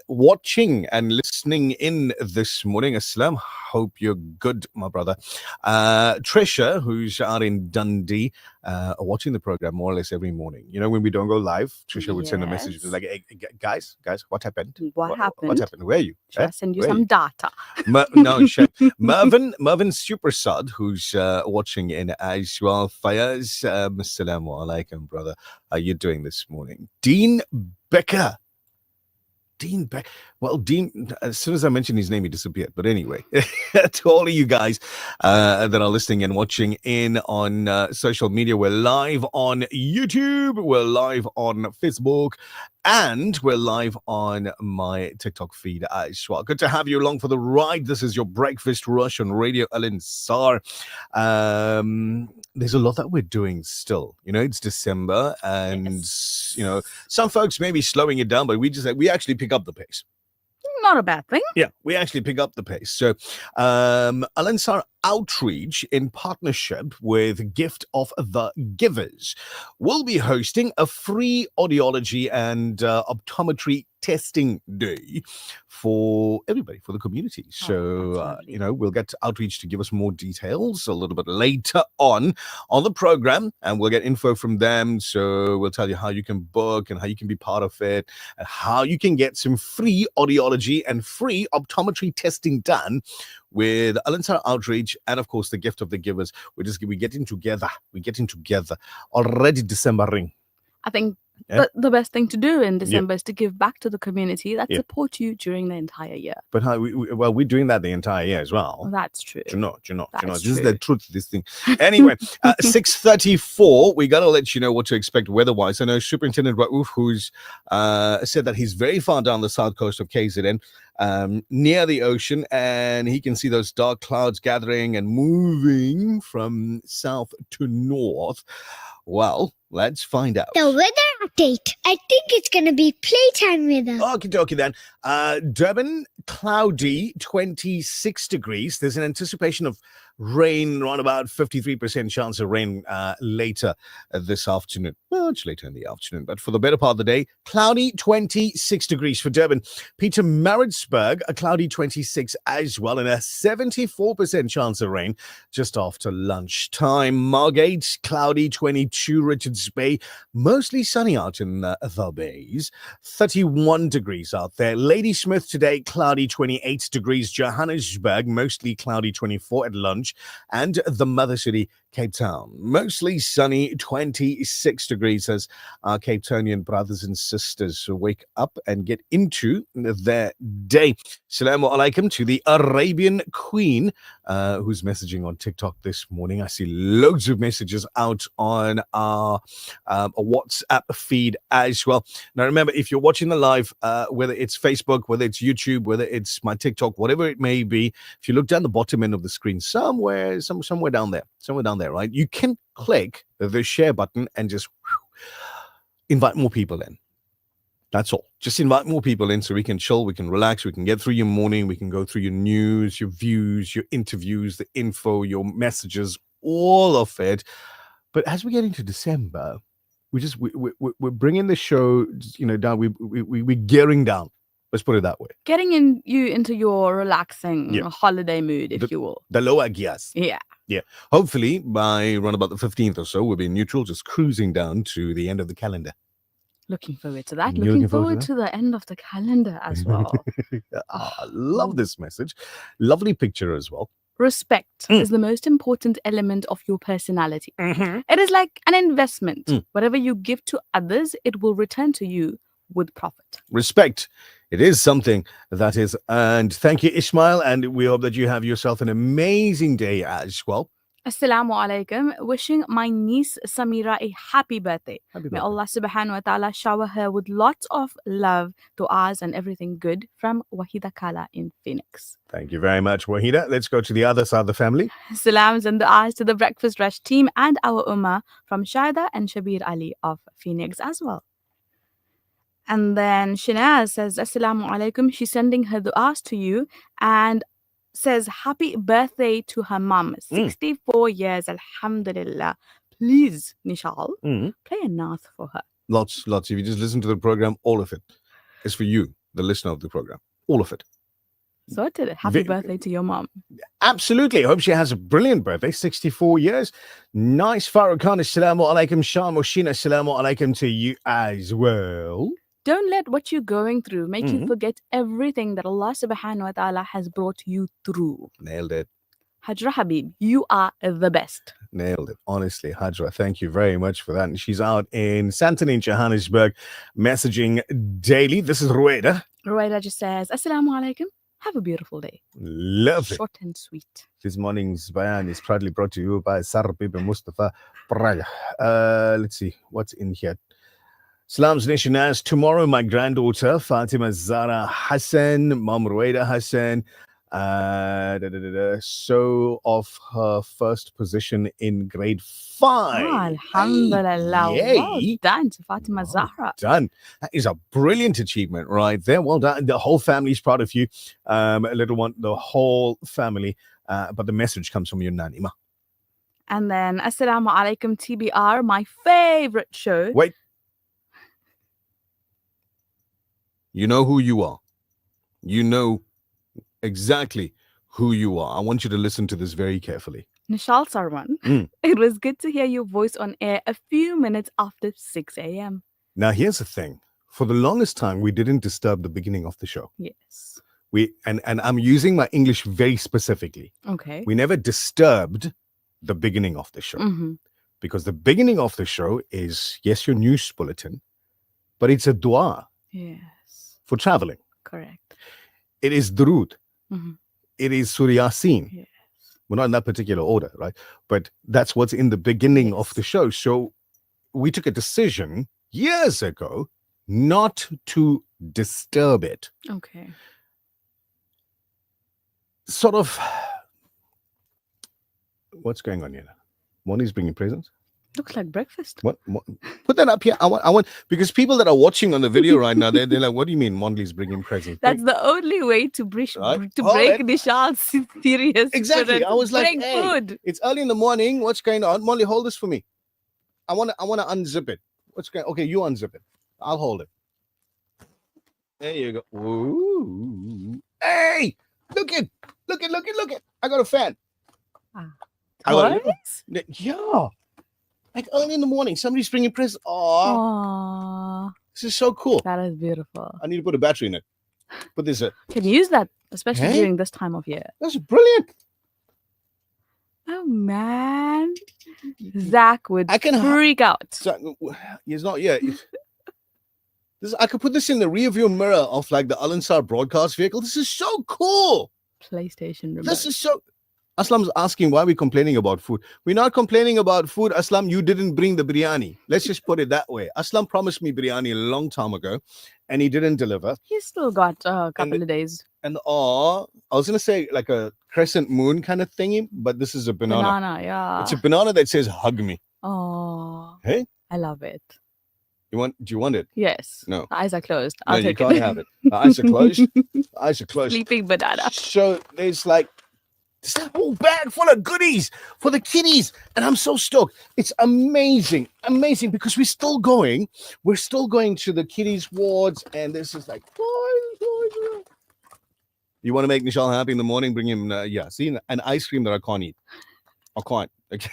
watching and listening in this morning. Aslam, hope you're good, my brother. Trisha, who's out in Dundee, watching the program more or less every morning. You know, when we don't go live, Trisha would send a message like, hey, guys, what happened? What happened? What happened? Where are you? Should I send you some data? No, Mervyn Supersad, who's watching in as well. Fayaz, assalamu alaikum, brother. How are you doing this morning? Dean Becker. Well, Dean, as soon as I mentioned his name, he disappeared. But anyway, to all of you guys that are listening and watching in on social media, we're live on YouTube, we're live on Facebook, and we're live on my TikTok feed as well. Good to have you along for the ride. This is your Breakfast Rush on Radio Al Ansar. There's a lot that we're doing still. You know, it's December, and you know, some folks may be slowing it down, but we actually pick up the pace. Not a bad thing. Yeah, we actually pick up the pace. So, Al Ansar Outreach, in partnership with Gift of the Givers, will be hosting a free audiology and optometry testing day for everybody, for the community. So, you know, we'll get Outreach to give us more details a little bit later on the program, and we'll get info from them. So we'll tell you how you can book and how you can be part of it, and how you can get some free audiology and free optometry testing done with Al Ansar Outreach and, of course, the Gift of the Givers. We're getting together. Already December ring. I think the best thing to do in December is to give back to the community that support you during the entire year. But how we're doing that the entire year as well. That's true. Do you know. This is the truth of this thing. Anyway, 6:34, we got to let you know what to expect weather-wise. I know Superintendent Raouf, who's said that he's very far down the south coast of KZN, near the ocean, and he can see those dark clouds gathering and moving from south to north. Well, let's find out. The weather update. I think it's going to be playtime weather. Okie dokie then. Durban, cloudy, 26 degrees. There's an anticipation of rain, around about 53% chance of rain later this afternoon. Much later in the afternoon, but for the better part of the day, cloudy, 26 degrees for Durban. Pietermaritzburg, a cloudy 26 as well, and a 74% chance of rain just after lunchtime. Margate, cloudy, 22. Richards Bay, mostly sunny out in the bays. 31 degrees out there. Ladysmith today, cloudy, 28 degrees. Johannesburg, mostly cloudy, 24 at lunch. And the mother city, Cape Town, mostly sunny, 26 degrees, as our Cape Townian brothers and sisters wake up and get into their day. day. Assalamu alaikum to the Arabian Queen, who's messaging on TikTok this morning. I see loads of messages out on our WhatsApp feed as well. Now, remember, if you're watching the live, whether it's Facebook, whether it's YouTube, whether it's my TikTok, whatever it may be, if you look down the bottom end of the screen, somewhere down there, right? You can click the share button and just invite more people in. That's all. Just invite more people in so we can chill, we can relax, we can get through your morning, we can go through your news, your views, your interviews, the info, your messages, all of it. But as we get into December, we're bringing the show, down. We're gearing down. Let's put it that way. Getting you into your relaxing holiday mood, if you will. The lower gears. Yeah. Yeah. Hopefully by around about the 15th or so, we'll be neutral, just cruising down to the end of the calendar. Looking forward to that. You're Looking forward to the end of the calendar as well. I love this message. Lovely picture as well. Respect is the most important element of your personality. It is like an investment. Whatever you give to others, it will return to you with profit. Respect. It is something that is earned. Thank you, Ismail. And we hope that you have yourself an amazing day as well. Assalamu alaikum. Wishing my niece Samira a happy birthday. May Allah subhanahu wa ta'ala shower her with lots of love, du'as and everything good from Wahida Kala in Phoenix. Thank you very much, Wahida. Let's go to the other side of the family. Salams and du'as to the Breakfast Rush team and our ummah from Shahida and Shabir Ali of Phoenix as well. And then Shinaz says, Assalamu alaikum. She's sending her du'as to you and says happy birthday to her mum. 64 years, alhamdulillah. Please, Nishal, play a nath for her. Lots. If you just listen to the program, all of it is for you, the listener of the program. All of it. Sorted. Happy birthday to your mum. Absolutely. I hope she has a brilliant birthday. 64 years. Nice. Farooq Khan, assalamu alaikum. Shah Moshina, assalamu alaikum to you as well. Don't let what you're going through make you forget everything that Allah subhanahu wa ta'ala has brought you through. Nailed it. Hajra Habib, you are the best. Nailed it. Honestly, Hajra, thank you very much for that. And she's out in Sandton in Johannesburg, messaging daily. This is Rueda. Rueda just says, Assalamu alaikum. Have a beautiful day. Love it. Short and sweet. This morning's bayan is proudly brought to you by Sarbib and Mustafa Praga. Let's see what's in here. Salams Nation, as tomorrow my granddaughter Fatima Zara Hassan, Mom Rueda Hassan, so of her first position in grade 5. Oh, alhamdulillah. Yay. Well done to Fatima Zahra. Done. That is a brilliant achievement right there. Well done. The whole family's proud of you. Little one, the whole family. But the message comes from your Nanima. And then Assalamu alaikum TBR, my favorite show. Wait. You know who you are. You know exactly who you are. I want you to listen to this very carefully. Nishal Sarwan, it was good to hear your voice on air a few minutes after 6 a.m. Now, here's the thing. For the longest time, we didn't disturb the beginning of the show. Yes. And I'm using my English very specifically. Okay. We never disturbed the beginning of the show. Because the beginning of the show is, yes, your news bulletin, but it's a dua. Yes. For traveling. Correct. It is Durood. It is Surah Yasin. Yes. We're not in that particular order, right? But that's what's in the beginning of the show. So we took a decision years ago not to disturb it. Okay. Sort of, what's going on here? Moni's bringing presents? Looks like breakfast. What? Put that up here. I want because people that are watching on the video right now, they're like, "What do you mean, Mondley's bringing presents?" That's the only way to break Nishal's serious. Exactly. I was like, bring "Hey, food." It's early in the morning. What's going on, Mondley? Hold this for me. I want to unzip it. What's going? Okay, you unzip it. I'll hold it. There you go. Ooh. Hey, look it. I got a fan. Yeah. Like early in the morning, somebody's bringing presents. Aww. This is so cool. That is beautiful. I need to put a battery in it. Put this in. Can use that, especially during this time of year. That's brilliant. Oh, man. Zach would freak out. He's not yet. I could put this in the rear view mirror of like the Al Ansar broadcast vehicle. This is so cool. PlayStation remote. This is so. Aslam's asking why we're complaining about food. We're not complaining about food. Aslam, you didn't bring the biryani. Let's just put it that way. Aslam promised me biryani a long time ago, and he didn't deliver. He's still got a couple of days. And I was gonna say like a crescent moon kind of thingy, but this is a banana. Banana, yeah. It's a banana that says "hug me." Oh, Hey, I love it. do you want it? Yes. No. The eyes are closed. No, I'll you take can't it. have it. The eyes are closed. The eyes are closed. Sleeping banana. So there's like this whole bag full of goodies for the kiddies, and I'm so stoked. It's amazing because we're still going. We're still going to the kiddies wards, and this is like. You want to make Nishal happy in the morning? Bring him, an ice cream that I can't eat. I can't. Okay.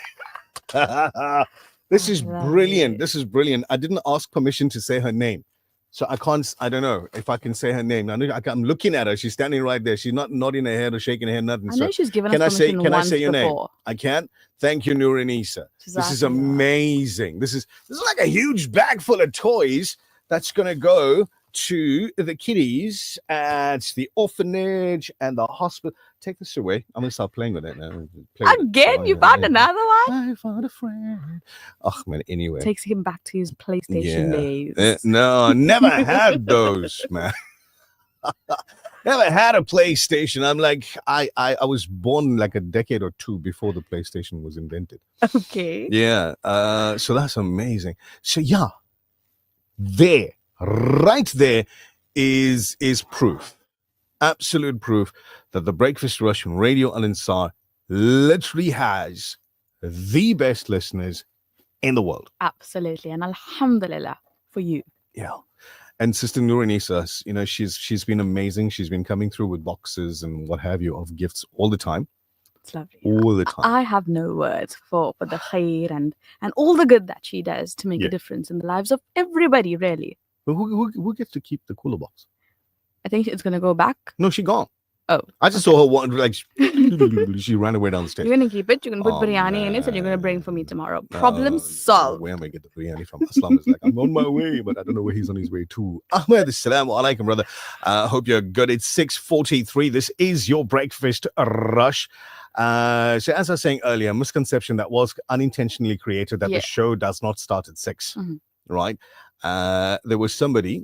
This is brilliant. This is brilliant. I didn't ask permission to say her name. So I can't, I don't know if I can say her name. I'm looking at her. She's standing right there. She's not nodding her head or shaking her head, nothing. I know she's given us permission Can I once say your name? before. I can. Thank you, Nuranisa. This is amazing. This is like a huge bag full of toys that's going to go to the kiddies at the orphanage and the hospital. Take this away. I'm going to start playing with it now. Again, you found another one? I found a friend. Oh, man, anyway. Takes him back to his PlayStation days. No, never had those, man. Never had a PlayStation. I'm like, I was born like a decade or two before the PlayStation was invented. Okay. Yeah. So that's amazing. So yeah, right there is proof, absolute proof that the Breakfast Rush on Radio Al Ansar literally has the best listeners in the world. Absolutely. And alhamdulillah for you. Yeah. And Sister Nuranisa, she's been amazing. She's been coming through with boxes and what have you of gifts all the time. It's lovely. All the time. I have no words for the khair and all the good that she does to make a difference in the lives of everybody, really. But who gets to keep the cooler box? I think it's going to go back. No, she gone. Oh. I just saw her one, like, she ran away down the stairs. You're going to keep it. You're going to put biryani in it and you're going to bring for me tomorrow. Problem solved. Where am I get the biryani from? Aslam is like, I'm on my way, but I don't know where he's on his way to. Ahmed, assalamu alaikum, brother. Hope you're good. It's 6:43. This is your Breakfast Rush. So as I was saying earlier, misconception that was unintentionally created that the show does not start at 6, right? There was somebody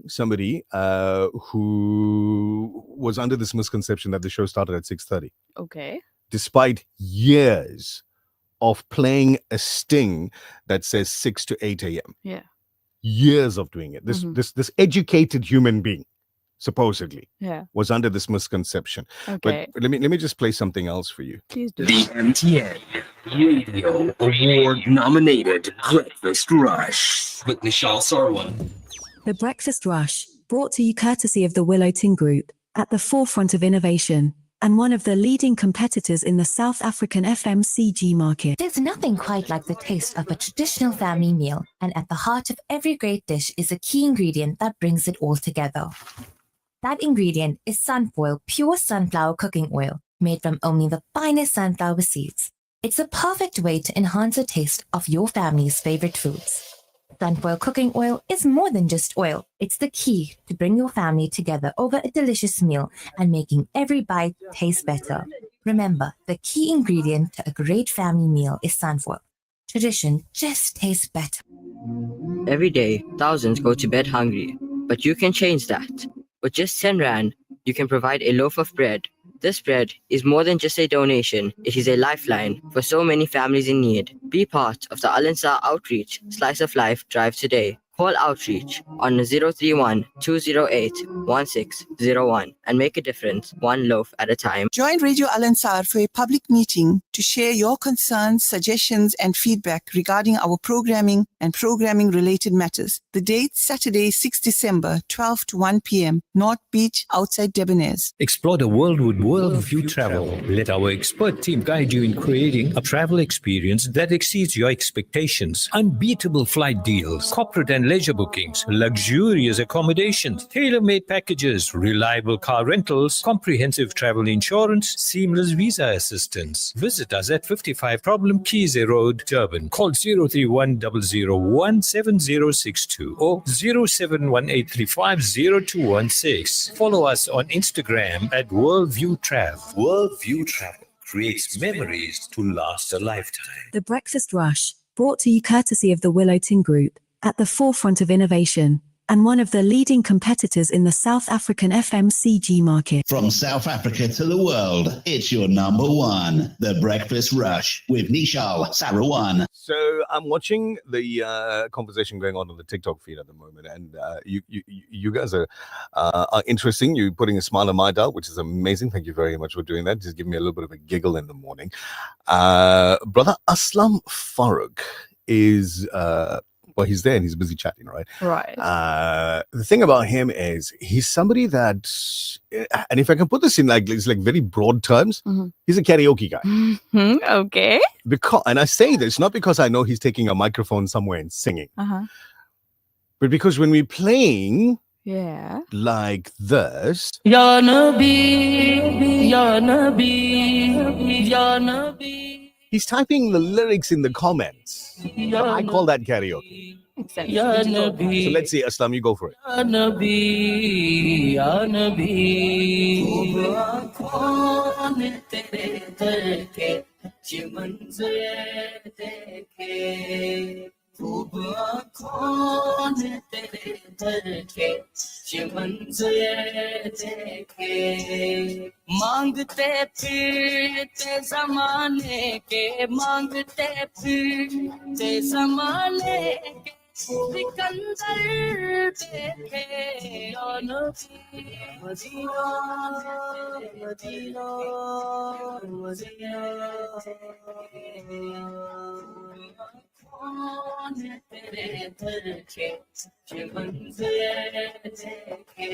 who was under this misconception that the show started at 6:30. Okay. Despite years of playing a sting that says 6 to 8 a.m. Yeah. Years of doing it. This educated human being, supposedly, was under this misconception. Okay. But let me just play something else for you. Please do. The MTN Radio Award-nominated Breakfast Rush with Nishal Sarwan. The Breakfast Rush, brought to you courtesy of the Willow Tin Group, at the forefront of innovation, and one of the leading competitors in the South African FMCG market. There's nothing quite like the taste of a traditional family meal, and at the heart of every great dish is a key ingredient that brings it all together. That ingredient is Sunfoil pure sunflower cooking oil, made from only the finest sunflower seeds. It's a perfect way to enhance the taste of your family's favorite foods. Sunfoil cooking oil is more than just oil. It's the key to bring your family together over a delicious meal and making every bite taste better. Remember, the key ingredient to a great family meal is sunfoil. Tradition just tastes better. Every day, thousands go to bed hungry, but you can change that. With just 10 Rand, you can provide a loaf of bread. This bread is more than just a donation, it is a lifeline for so many families in need. Be part of the Al Ansar Outreach Slice of Life drive today. Call Outreach on 031-208-1601 and make a difference one loaf at a time. Join Radio Al Ansar for a public meeting to share your concerns, suggestions, and feedback regarding our programming and programming-related matters. The date, Saturday, 6 December, 12 to 1 p.m., North Beach, outside Debonair. Explore the world with Worldview Travel. Let our expert team guide you in creating a travel experience that exceeds your expectations. Unbeatable flight deals, corporate and leisure bookings, luxurious accommodations, tailor-made packages, reliable car rentals, comprehensive travel insurance, seamless visa assistance. Visit visit us at 55 Problem Keys Road, Durban. Call 031-001-7062 or 0718350216. Follow us on Instagram at Worldview Travel. Worldview Travel creates memories to last a lifetime. The Breakfast Rush, brought to you courtesy of the Willow Tin Group, at the forefront of innovation, and one of the leading competitors in the South African FMCG market. From South Africa to the world, it's your number one, The Breakfast Rush with Nishal Sarawan. So I'm watching the conversation going on the TikTok feed at the moment, and you guys are interesting. You're putting a smile on my dial, which is amazing. Thank you very much for doing that. Just give me a little bit of a giggle in the morning. Brother Aslam Farooq is... well, he's there and he's busy chatting, right? Right. The thing about him is he's somebody that, and if I can put this in it's like very broad terms, he's a karaoke guy. Okay. And I say this not because I know he's taking a microphone somewhere and singing, but because when we're playing like this, Ya Nabi, Ya Nabi, Ya Nabi. he's typing the lyrics in the comments. I call that karaoke. Ya Nabi. So let's see, Aslam, you go for it. Ya Nabi, Ya Nabi. Kaun tere dar ke ye manzar dekhe. Khub kaun tere dar ke ye manzar dekhe. मांगते फिरते ज़माने के मांगते फिरते ज़माने के सिकंदर देखे या नबी मदीना मदीना मदीना कौन तेरे दर के ये मंज़र देखे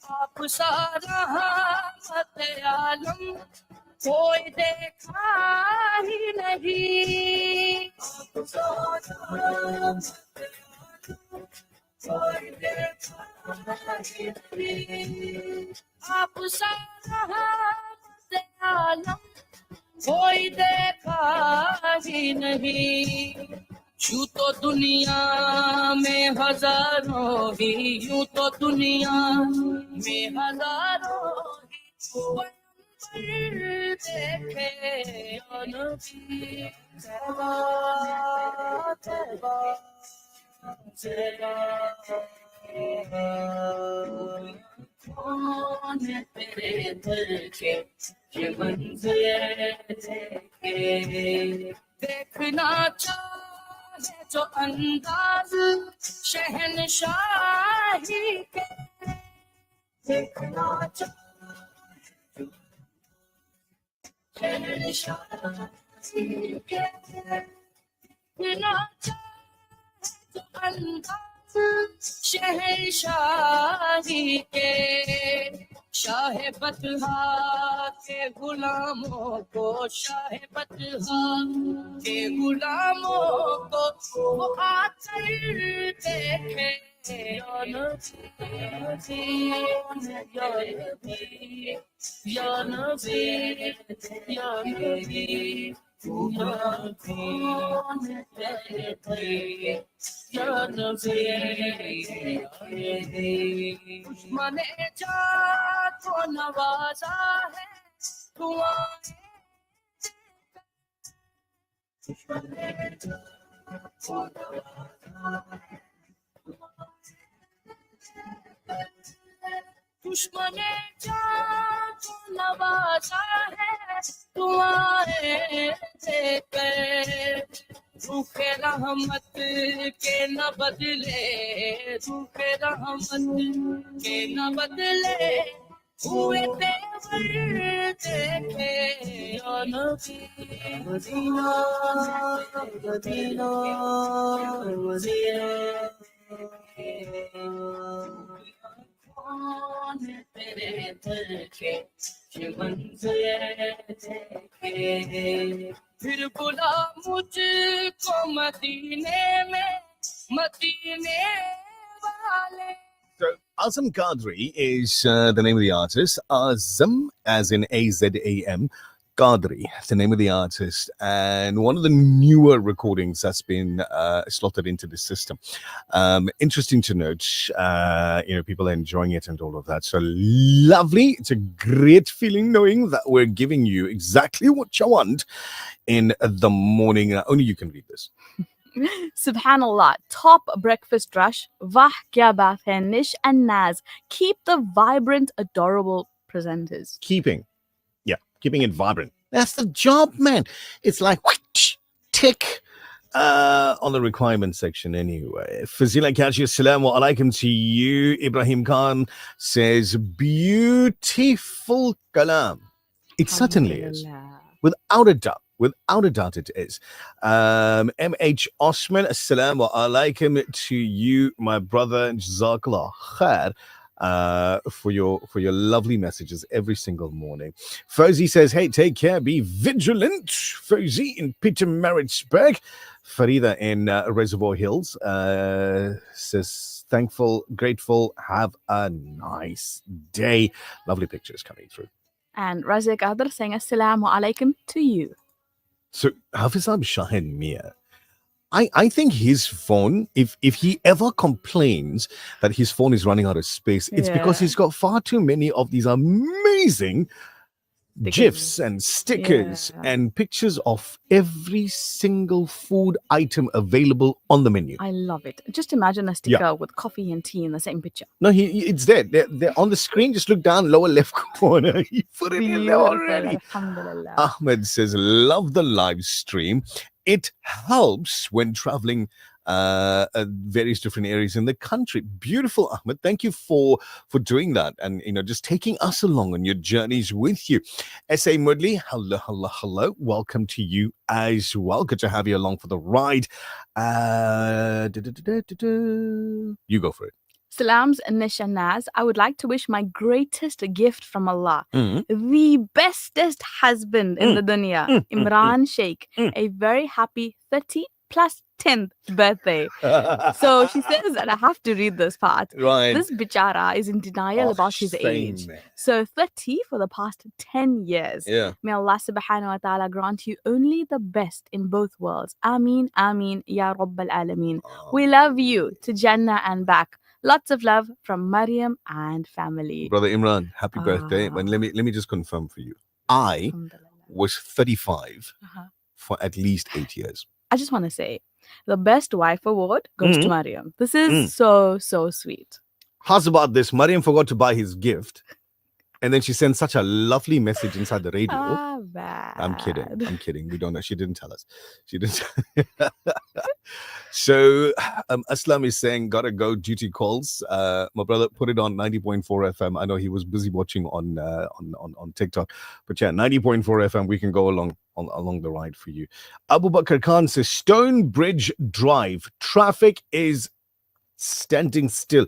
आप सारा मत आलम कोई देखा ही नहीं आप सारा कोई देखा ही नहीं आप सारा मत आलम कोई देखा ही नहीं यूं तो दुनिया में हजारों ही यूं तो दुनिया में हजारों ही पैगंबर देखे या नबी तौबा तौबा तेरा कौन तेरे दर के ये मंज़र देखे देखना चाहे जो अंदाज शहनशाही के देखना चाहे शहनशाही के देखना चाहे जो अंदाज शहनशाही के शाह बतहा के गुलामों को शाह बतहा के गुलामों को वो आकर देखे या नबी या नबी या नबी या नबी या नबी दुश्मने जा को नवाजा है दुआएं दुश्मने जा को नवाजा है दुश्मने जा को नवाजा है दुआएं देकर रूखे रहमत के न बदले रूखे रहमत के न बदले हुए तेवर देखे या नबी मदीना मदीना मदीना कौन तेरे दर के ये मंज़र देखे फिर बुला मुझको मदीने में मदीने वाले. So Azam Qadri is the name of the artist. Azam, as in A-Z-A-M. Qadri, the name of the artist, and one of the newer recordings that's been slotted into the system. Interesting to note, people are enjoying it and all of that. So lovely. It's a great feeling knowing that we're giving you exactly what you want in the morning. Only you can read this. Subhanallah, top breakfast rush. Vah kya baat hai, Nish and Naz. Keep the vibrant, adorable presenters. Keeping it vibrant. That's the job, man. It's like tick on the requirement section anyway. Fazila Kaji, assalamu alaikum to you. Ibrahim Khan says, beautiful kalam. It certainly is. Without a doubt. Without a doubt it is. MH Osman, assalamu alaikum to you, my brother. Jazakallah khair. For your lovely messages every single morning. Fauzi says, hey, take care, be vigilant. Fauzi in Pietermaritzburg. Farida in Reservoir Hills says, thankful, grateful, have a nice day. Lovely pictures coming through. And Razik Adar saying, assalamu alaikum to you. So Hafizab Shahin Mia, I think his phone, if he ever complains that his phone is running out of space, it's because he's got far too many of these amazing GIFs and stickers and pictures of every single food item available on the menu. I love it. Just imagine a sticker with coffee and tea in the same picture. No, it's there. They're on the screen. Just look down, lower left corner. He put it in there already. Alhamdulillah. Ahmed says, love the live stream. It helps when traveling various different areas in the country. Beautiful, Ahmed. Thank you for doing that and just taking us along on your journeys with you. S.A. Mudley, hello. Welcome to you as well. Good to have you along for the ride. You go for it. Salams Nish and Naz. I would like to wish my greatest gift from Allah, the bestest husband in the dunya, Imran Sheikh, a very happy 30+10th birthday. So she says, and I have to read this part. Right. This bichara is in denial about his age. So 30 for the past 10 years. Yeah. May Allah subhanahu wa ta'ala grant you only the best in both worlds. Ameen, ameen, ya Rabbal Alameen. We love you to Jannah and back. Lots of love from Mariam and family. Brother Imran, happy birthday. But let me just confirm for you. I was 35 for at least 8 years. I just want to say, the best wife award goes to Mariam. This is so sweet. How's about this? Mariam forgot to buy his gift. And then she sent such a lovely message inside the radio. I'm kidding. We don't know. She didn't tell us. She didn't. So Aslam is saying, gotta go, duty calls. My brother put it on 90.4 FM. I know he was busy watching on TikTok. But yeah, 90.4 FM, we can go along the ride for you. Abu Bakr Khan says, Stonebridge Drive. Traffic is standing still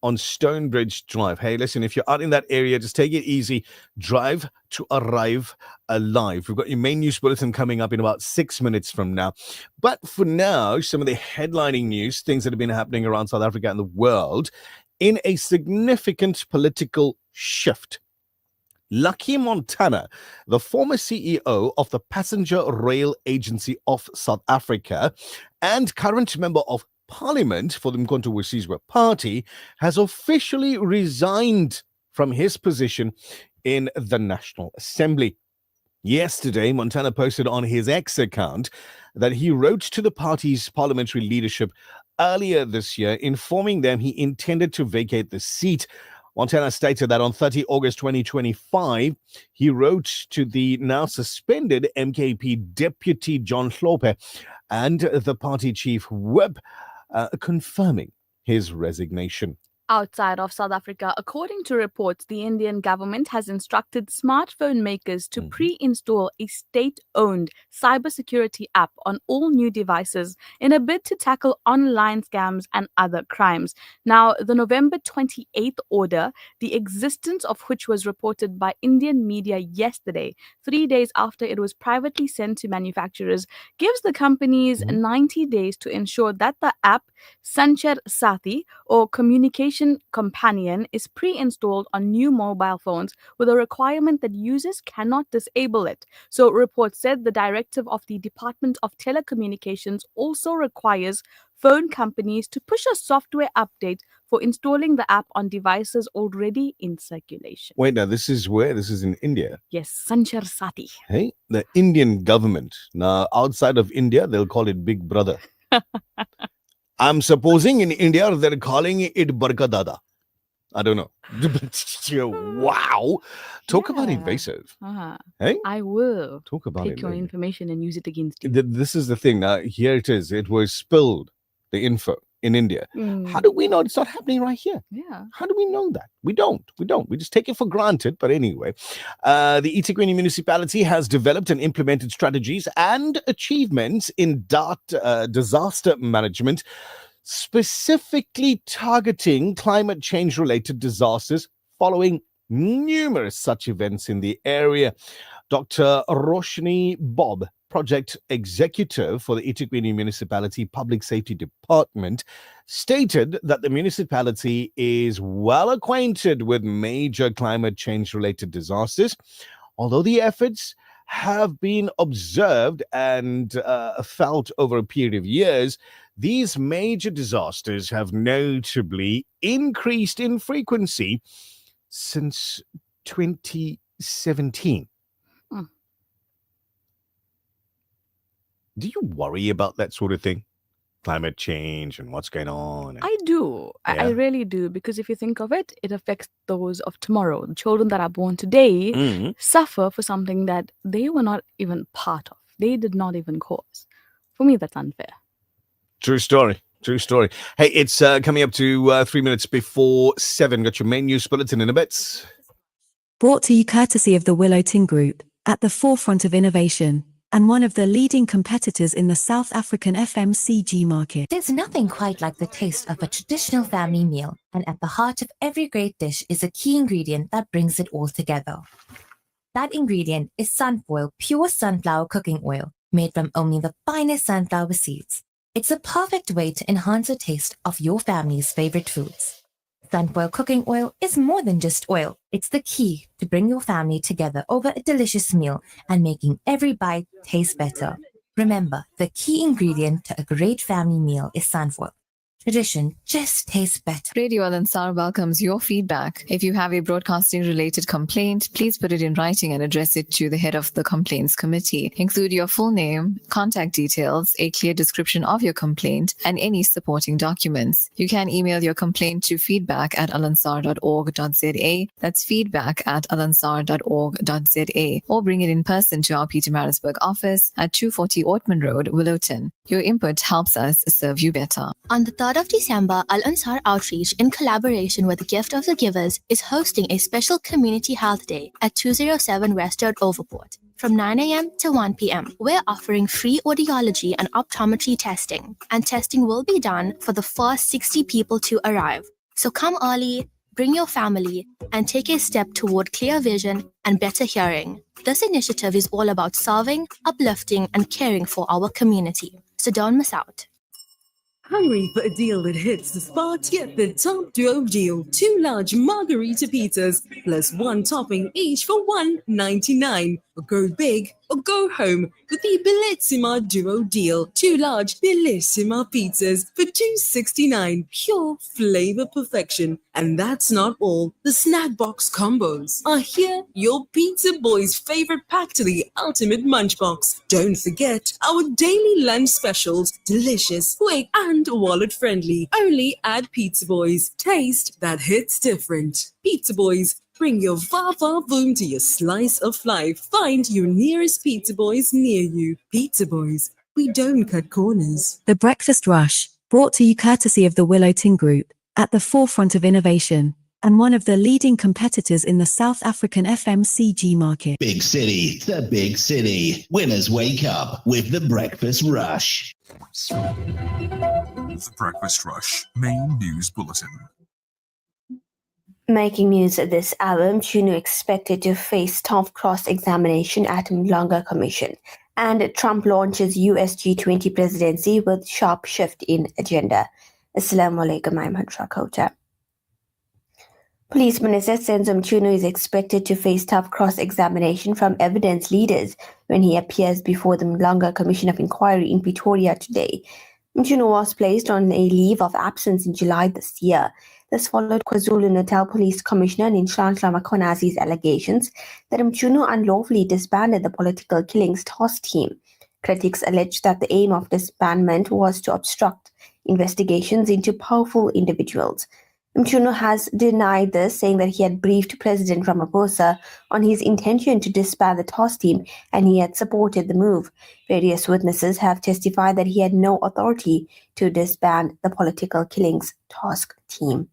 on Stonebridge Drive. Hey, listen, if you're out in that area, just take it easy. Drive to arrive alive. We've got your main news bulletin coming up in about 6 minutes from now. But for now, some of the headlining news, things that have been happening around South Africa and the world in a significant political shift. Lucky Montana, the former CEO of the Passenger Rail Agency of South Africa and current member of Parliament for the Mkhonto Wesizwe Party, has officially resigned from his position in the National Assembly. Yesterday, Montana posted on his X account that he wrote to the party's parliamentary leadership earlier this year, informing them he intended to vacate the seat. Montana stated that on 30 August 2025, he wrote to the now suspended MKP deputy John Hlophe and the party chief whip, confirming his resignation. Outside of South Africa, according to reports, the Indian government has instructed smartphone makers to pre-install a state-owned cybersecurity app on all new devices in a bid to tackle online scams and other crimes. Now, the November 28th order, the existence of which was reported by Indian media yesterday, 3 days after it was privately sent to manufacturers, gives the companies 90 days to ensure that the app Sanchar Sati, or Communication Companion, is pre-installed on new mobile phones with a requirement that users cannot disable it. So, reports said the directive of the Department of Telecommunications also requires phone companies to push a software update for installing the app on devices already in circulation. Wait, now this is where? This is in India. Yes, Sanchar Sati. Hey, the Indian government. Now, outside of India, they'll call it Big Brother. I'm supposing in India, they're calling it Barka Dada. I don't know. Wow. Talk about invasive. Hey? I will Talk about take your invasive. information and use it against you. This is the thing. Now, here it is. It was spilled, the info in India. How do we know it's not happening right here? Yeah. How do we know that? We don't. We just take it for granted. But anyway, the eThekwini municipality has developed and implemented strategies and achievements in disaster management, specifically targeting climate change related disasters following numerous such events in the area. Dr. Roshni Bob, project executive for the eThekwini Municipality Public Safety Department, stated that the municipality is well acquainted with major climate change related disasters, although the efforts have been observed and felt over a period of years. These major disasters have notably increased in frequency since 2017. Do you worry about that sort of thing? Climate change and what's going on? I do. I really do. Because if you think of it, it affects those of tomorrow. The children that are born today suffer for something that they were not even part of. They did not even cause. For me, that's unfair. True story. True story. Hey, it's coming up to 3 minutes before 7. Got your main news bulletin in a bit. Brought to you courtesy of the Willow Tin Group, at the forefront of innovation, and one of the leading competitors in the South African FMCG market. There's nothing quite like the taste of a traditional family meal, and at the heart of every great dish is a key ingredient that brings it all together. That ingredient is Sunfoil pure sunflower cooking oil, made from only the finest sunflower seeds. It's a perfect way to enhance the taste of your family's favorite foods. Sunfoil cooking oil is more than just oil. It's the key to bring your family together over a delicious meal and making every bite taste better. Remember, the key ingredient to a great family meal is Sunfoil. Tradition just tastes better. Radio Al Ansar welcomes your feedback. If you have a broadcasting related complaint, please put it in writing and address it to the head of the complaints committee. Include your full name, contact details, a clear description of your complaint, and any supporting documents. You can email your complaint to feedback@alansar.org.za. That's feedback@alansar.org.za. Or bring it in person to our Pietermaritzburg office at 240 Ortman Road, Willowton. Your input helps us serve you better. On the 3rd of December, Al Ansar Outreach, in collaboration with the Gift of the Givers, is hosting a special Community Health Day at 207 West Road, Overport. From 9 a.m. to 1 p.m., we're offering free audiology and optometry testing, and testing will be done for the first 60 people to arrive. So come early, bring your family, and take a step toward clear vision and better hearing. This initiative is all about serving, uplifting, and caring for our community. So don't miss out. Hungry for a deal that hits the spot? Get the top duo deal. 2 large margarita pizzas plus 1 topping each for $1.99. Or go big or go home with the Bellissima duo deal. 2 large Bellissima pizzas for $2.69. Pure flavor perfection. And that's not all. The snack box combos are here. Your pizza boy's favorite pack to the ultimate munch box. Don't forget our daily lunch specials. Delicious, quick, and wallet friendly. Only at Pizza Boys. Taste that hits different. Pizza Boys. Bring your va-va boom to your slice of life. Find your nearest Pizza Boys near you. Pizza Boys, we don't cut corners. The Breakfast Rush, brought to you courtesy of the Willow Tin Group, at the forefront of innovation, and one of the leading competitors in the South African FMCG market. Big city, the big city. Winners wake up with the Breakfast Rush. The Breakfast Rush main news bulletin. Making news this hour, Juno expected to face tough cross-examination at Mlanga Commission And Trump launches US G20 presidency with sharp shift in agenda. Assalamu alaikum, I'm Hadra Kota. Police Minister Senzo Mchunu is expected to face tough cross-examination from evidence leaders when he appears before the Mlanga Commission of Inquiry in Pretoria today. Mchunu was placed on a leave of absence in July this year. This followed KwaZulu-Natal Police Commissioner Nhlanhla Makhonazi's allegations that Mchunu unlawfully disbanded the political killings task team. Critics allege that the aim of disbandment was to obstruct investigations into powerful individuals. Mchunu has denied this, saying that he had briefed President Ramaphosa on his intention to disband the task team and he had supported the move. Various witnesses have testified that he had no authority to disband the political killings task team.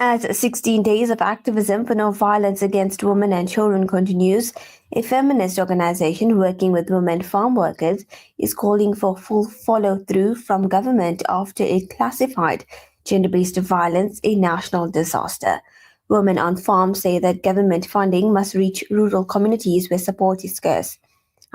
As 16 days of activism for no violence against women and children continues, a feminist organization working with women farm workers is calling for full follow-through from government after it classified gender-based violence a national disaster. Women on farms say that government funding must reach rural communities where support is scarce.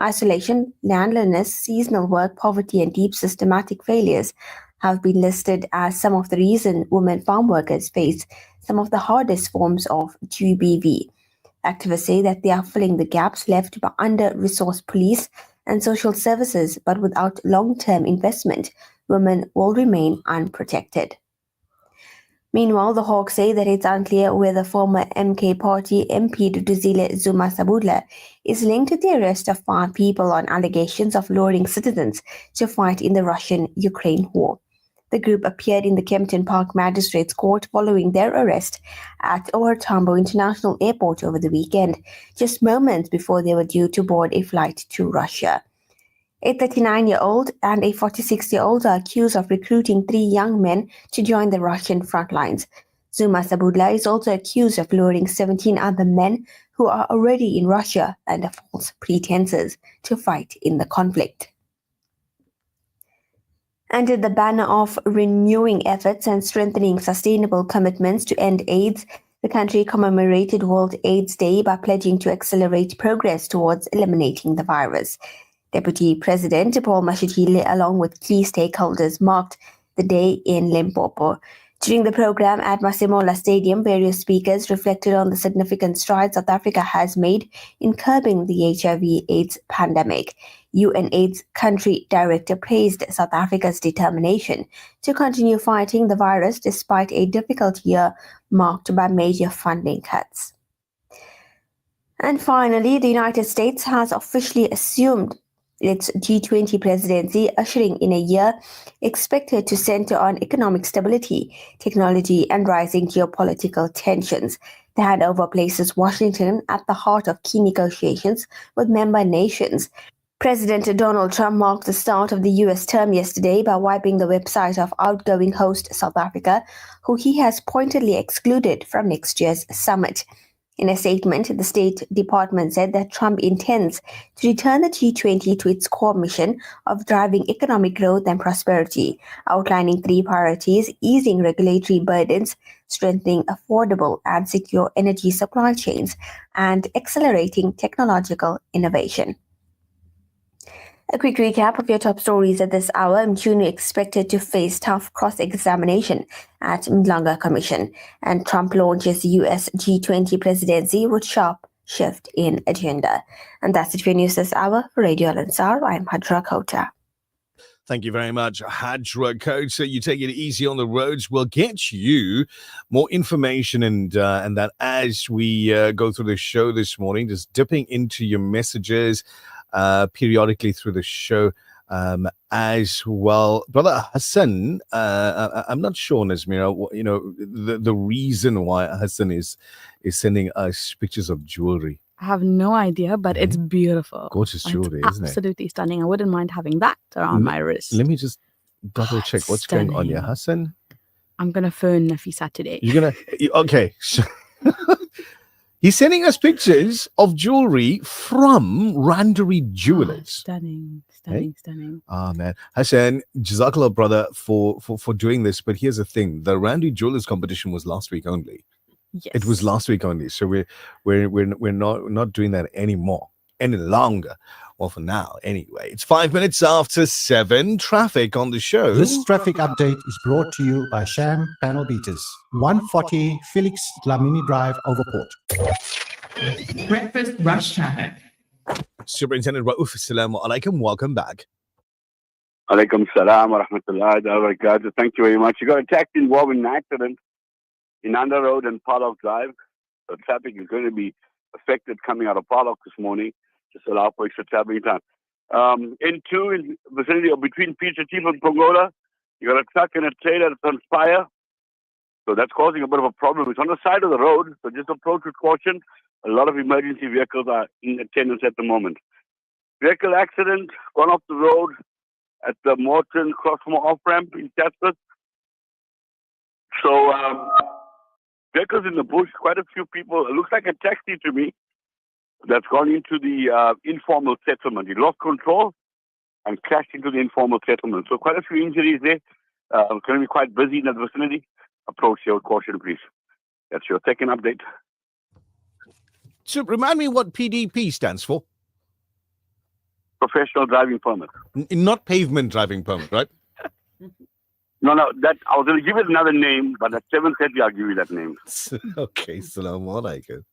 Isolation, landlessness, seasonal work, poverty, and deep systematic failures have been listed as some of the reasons women farm workers face some of the hardest forms of GBV. Activists say that they are filling the gaps left by under-resourced police and social services, but without long-term investment, women will remain unprotected. Meanwhile, the Hawks say that it's unclear whether former MK Party MP Duduzile Zuma Sabudla is linked to the arrest of 5 people on allegations of luring citizens to fight in the Russian-Ukraine war. The group appeared in the Kempton Park Magistrates Court following their arrest at OR Tambo International Airport over the weekend, just moments before they were due to board a flight to Russia. A 39-year-old and a 46-year-old are accused of recruiting 3 young men to join the Russian front lines. Zuma Sabudla is also accused of luring 17 other men who are already in Russia under false pretenses to fight in the conflict. Under the banner of renewing efforts and strengthening sustainable commitments to end AIDS, the country commemorated World AIDS Day by pledging to accelerate progress towards eliminating the virus. Deputy President Paul Mashatile, along with key stakeholders, marked the day in Limpopo. During the program at Masemola Stadium, various speakers reflected on the significant strides South Africa has made in curbing the HIV/AIDS pandemic. UNAIDS country director praised South Africa's determination to continue fighting the virus despite a difficult year marked by major funding cuts. And finally, the United States has officially assumed its G20 presidency, ushering in a year expected to center on economic stability, technology, and rising geopolitical tensions. The handover places Washington at the heart of key negotiations with member nations. President Donald Trump marked the start of the U.S. term yesterday by wiping the website of outgoing host South Africa, who he has pointedly excluded from next year's summit. In a statement, the State Department said that Trump intends to return the G20 to its core mission of driving economic growth and prosperity, outlining 3 priorities: easing regulatory burdens, strengthening affordable and secure energy supply chains, and accelerating technological innovation. A quick recap of your top stories at this hour. Mchunu expected to face tough cross-examination at Mlanga Commission, and Trump launches US G20 presidency with sharp shift in agenda. And that's it for news this hour. For Radio Al-Ansar, I'm Hadra Kota. Thank you very much, Hadra Kota. You take it easy on the roads. We'll get you more information and that as we go through the show this morning, just dipping into your messages periodically through the show as well. Brother Hassan, I'm not sure, Nazmira, the reason why Hassan is sending us pictures of jewelry. I have no idea, but it's beautiful. Gorgeous jewelry, isn't it? Absolutely stunning. I wouldn't mind having that around my wrist. Let me just double check what's going on here. Hassan? I'm going to phone Nafisa today. You're going to... Okay. He's sending us pictures of jewelry from Randari Jewelers. Stunning. Ah, man. Hassan, Jazakallah, brother, for doing this. But here's the thing. The Randari Jewelers competition was last week only. Yes. It was last week only. So we're not doing that anymore. any longer. Well, for now, anyway. It's 5 minutes after 7. Traffic on the show. This traffic update is brought to you by Sham Panel Beaters, 140 Felix Dlamini Drive, Overport. Breakfast rush traffic. Superintendent Rauf, Assalamu alaikum. Welcome back. Alaikum salam wa rahmatullahi wa barakatuh. Thank you very much. You got a taxi involved in an accident in Under Road and Pollock Drive. So traffic is going to be affected coming out of Pollock this morning. Just allow for extra traveling time. N2 in vicinity of between Peter Chief and Pongola. You got a truck and a trailer that's on fire. So that's causing a bit of a problem. It's on the side of the road, so just approach with caution. A lot of emergency vehicles are in attendance at the moment. Vehicle accident, gone off the road at the Morton Crossmore off-ramp in Chatsworth. So vehicles in the bush, quite a few people. It looks like a taxi to me that's gone into the informal settlement. He lost control and crashed into the informal settlement. So quite a few injuries there. It's going to be quite busy in that vicinity. Approach here with caution, please. That's your second update. So remind me what PDP stands for. Professional driving permit. Not pavement driving permit, right? No, that I was going to give it another name, but at 7:30 I'll give you that name. Okay, Assalamu alaikum.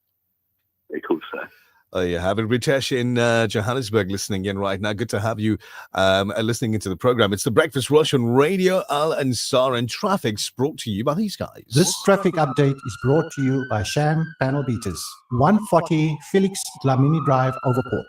Cool, sir. Oh, you have it. Ritesh in Johannesburg listening in right now. Good to have you listening into the program. It's the Breakfast Rush on Radio Al Ansar, and traffic's brought to you by these guys. This traffic update is brought to you by Sham Panel Beaters, 140 Felix Dlamini Drive, Overport.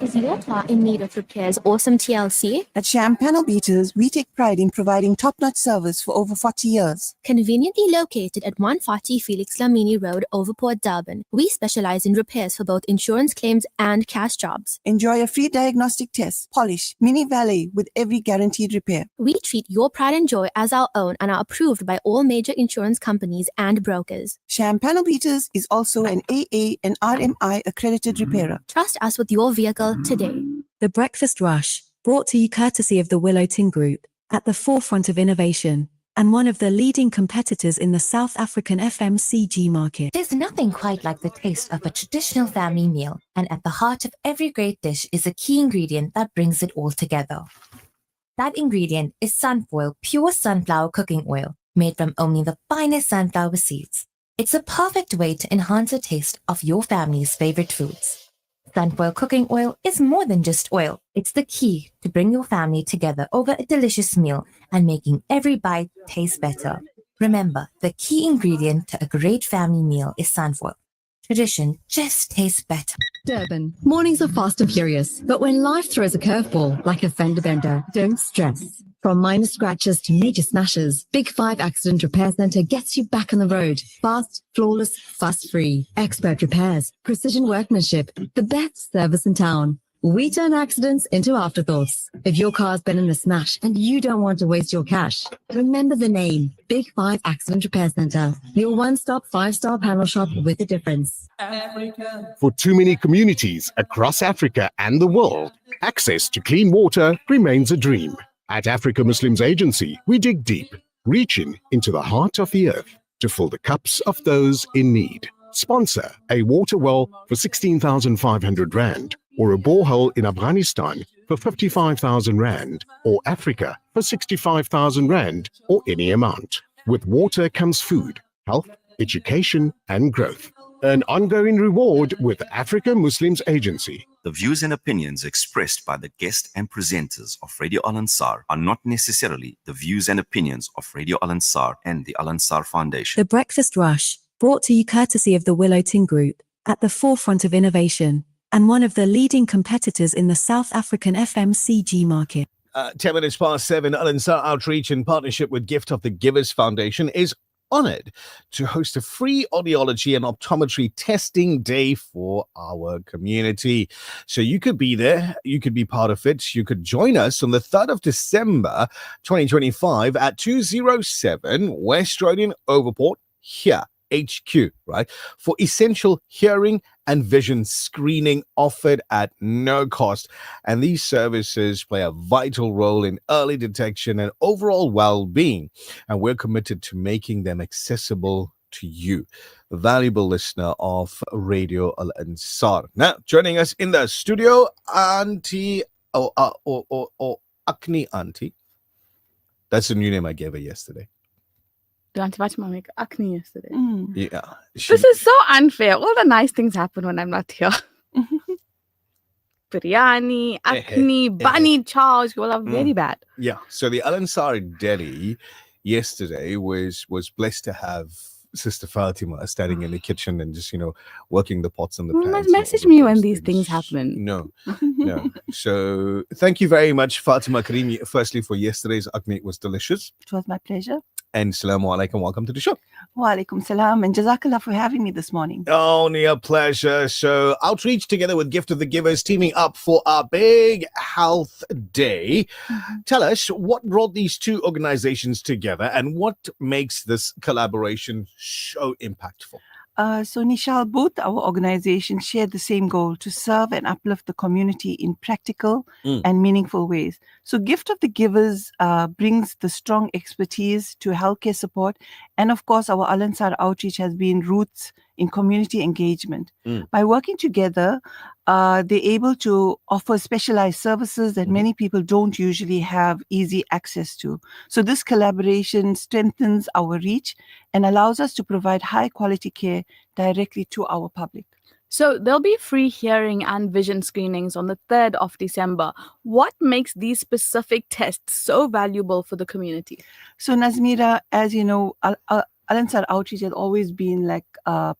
Is your car in need of repairs or some TLC? At Sham Panel Beaters, we take pride in providing top-notch service for over 40 years. Conveniently located at 140 Felix Lamini Road, Overport, Durban, we specialize in repairs for both insurance claims and cash jobs. Enjoy a free diagnostic test, polish, mini valet with every guaranteed repair. We treat your pride and joy as our own and are approved by all major insurance companies and brokers. Sham Panel Beaters is also an AA and RMI accredited repairer. Trust us with your vehicle today. The Breakfast Rush, brought to you courtesy of the Willow Tin Group, at the forefront of innovation, and one of the leading competitors in the South African FMCG market. There's nothing quite like the taste of a traditional family meal, and at the heart of every great dish is a key ingredient that brings it all together. That ingredient is Sunfoil Pure Sunflower Cooking Oil, made from only the finest sunflower seeds. It's a perfect way to enhance the taste of your family's favorite foods. Sunfoil cooking oil is more than just oil. It's the key to bring your family together over a delicious meal and making every bite taste better. Remember, the key ingredient to a great family meal is Sunfoil. Tradition just tastes better. Durban, mornings are fast and furious, but when life throws a curveball like a fender bender, don't stress. From minor scratches to major smashes, Big 5 Accident Repair Center gets you back on the road. Fast, flawless, fuss-free. Expert repairs, precision workmanship, the best service in town. We turn accidents into afterthoughts. If your car's been in a smash and you don't want to waste your cash, remember the name, Big 5 Accident Repair Center. Your one-stop, 5-star panel shop with a difference. For too many communities across Africa and the world, access to clean water remains a dream. At Africa Muslims Agency, we dig deep, reaching into the heart of the earth to fill the cups of those in need. Sponsor a water well for 16,500 Rand, or a borehole in Afghanistan for 55,000 Rand, or Africa for 65,000 Rand, or any amount. With water comes food, health, education, and growth. An ongoing reward with Africa Muslims Agency. The views and opinions expressed by the guest and presenters of Radio Al Ansar are not necessarily the views and opinions of Radio Al Ansar and the Al Ansar Foundation. The Breakfast Rush, brought to you courtesy of the Willow Tin Group, at the forefront of innovation, and one of the leading competitors in the South African FMCG market. 10 minutes past 7, Al Ansar Outreach, in partnership with Gift of the Givers Foundation, is honored to host a free audiology and optometry testing day for our community. So you could be there, you could be part of it, you could join us on the 3rd of December 2025 at 207 West Road in Overport, here, HQ, right, for essential hearing and vision screening offered at no cost. And these services play a vital role in early detection and overall well-being. And we're committed to making them accessible to you, valuable listener of Radio Al Ansar. Now, joining us in the studio, Auntie or Akni Auntie. That's the new name I gave her yesterday. Did Auntie Fatima make acne yesterday? Yeah. This is so unfair. All the nice things happen when I'm not here. Biryani, acne, bunny chows, you all are very bad. Yeah. So the Al Ansar Delhi yesterday was blessed to have Sister Fatima standing in the kitchen and just, working the pots and the You pans. must and all message of me those when these things happen. No. So thank you very much, Fatima Karim, firstly for yesterday's Agni. It was delicious. It was my pleasure. And Assalamu alaikum, welcome to the show. Wa alaikum salam, and Jazakallah for having me this morning. Only a pleasure. So Outreach together with Gift of the Givers teaming up for our big health day. Tell us what brought these two organizations together and what makes this collaboration so impactful. So Nishal, both our organizations share the same goal: to serve and uplift the community in practical and meaningful ways. So Gift of the Givers brings the strong expertise to healthcare support, and of course our Al Ansar outreach has been roots in community engagement. By working together, they're able to offer specialized services that many people don't usually have easy access to. So this collaboration strengthens our reach and allows us to provide high quality care directly to our public. So there'll be free hearing and vision screenings on the 3rd of December. What makes these specific tests so valuable for the community? So Nazmira, as you know, Al Ansar Outreach has always been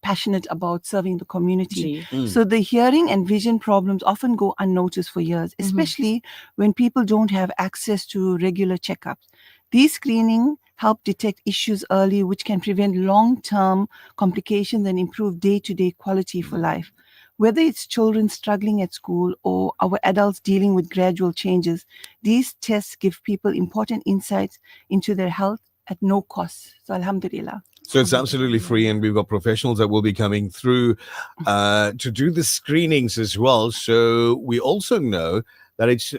passionate about serving the community. So the hearing and vision problems often go unnoticed for years, especially when people don't have access to regular checkups. These screenings help detect issues early, which can prevent long-term complications and improve day-to-day quality for life. Whether it's children struggling at school or our adults dealing with gradual changes, these tests give people important insights into their health at no cost. So Alhamdulillah. So it's absolutely free, and we've got professionals that will be coming through to do the screenings as well. So we also know that it's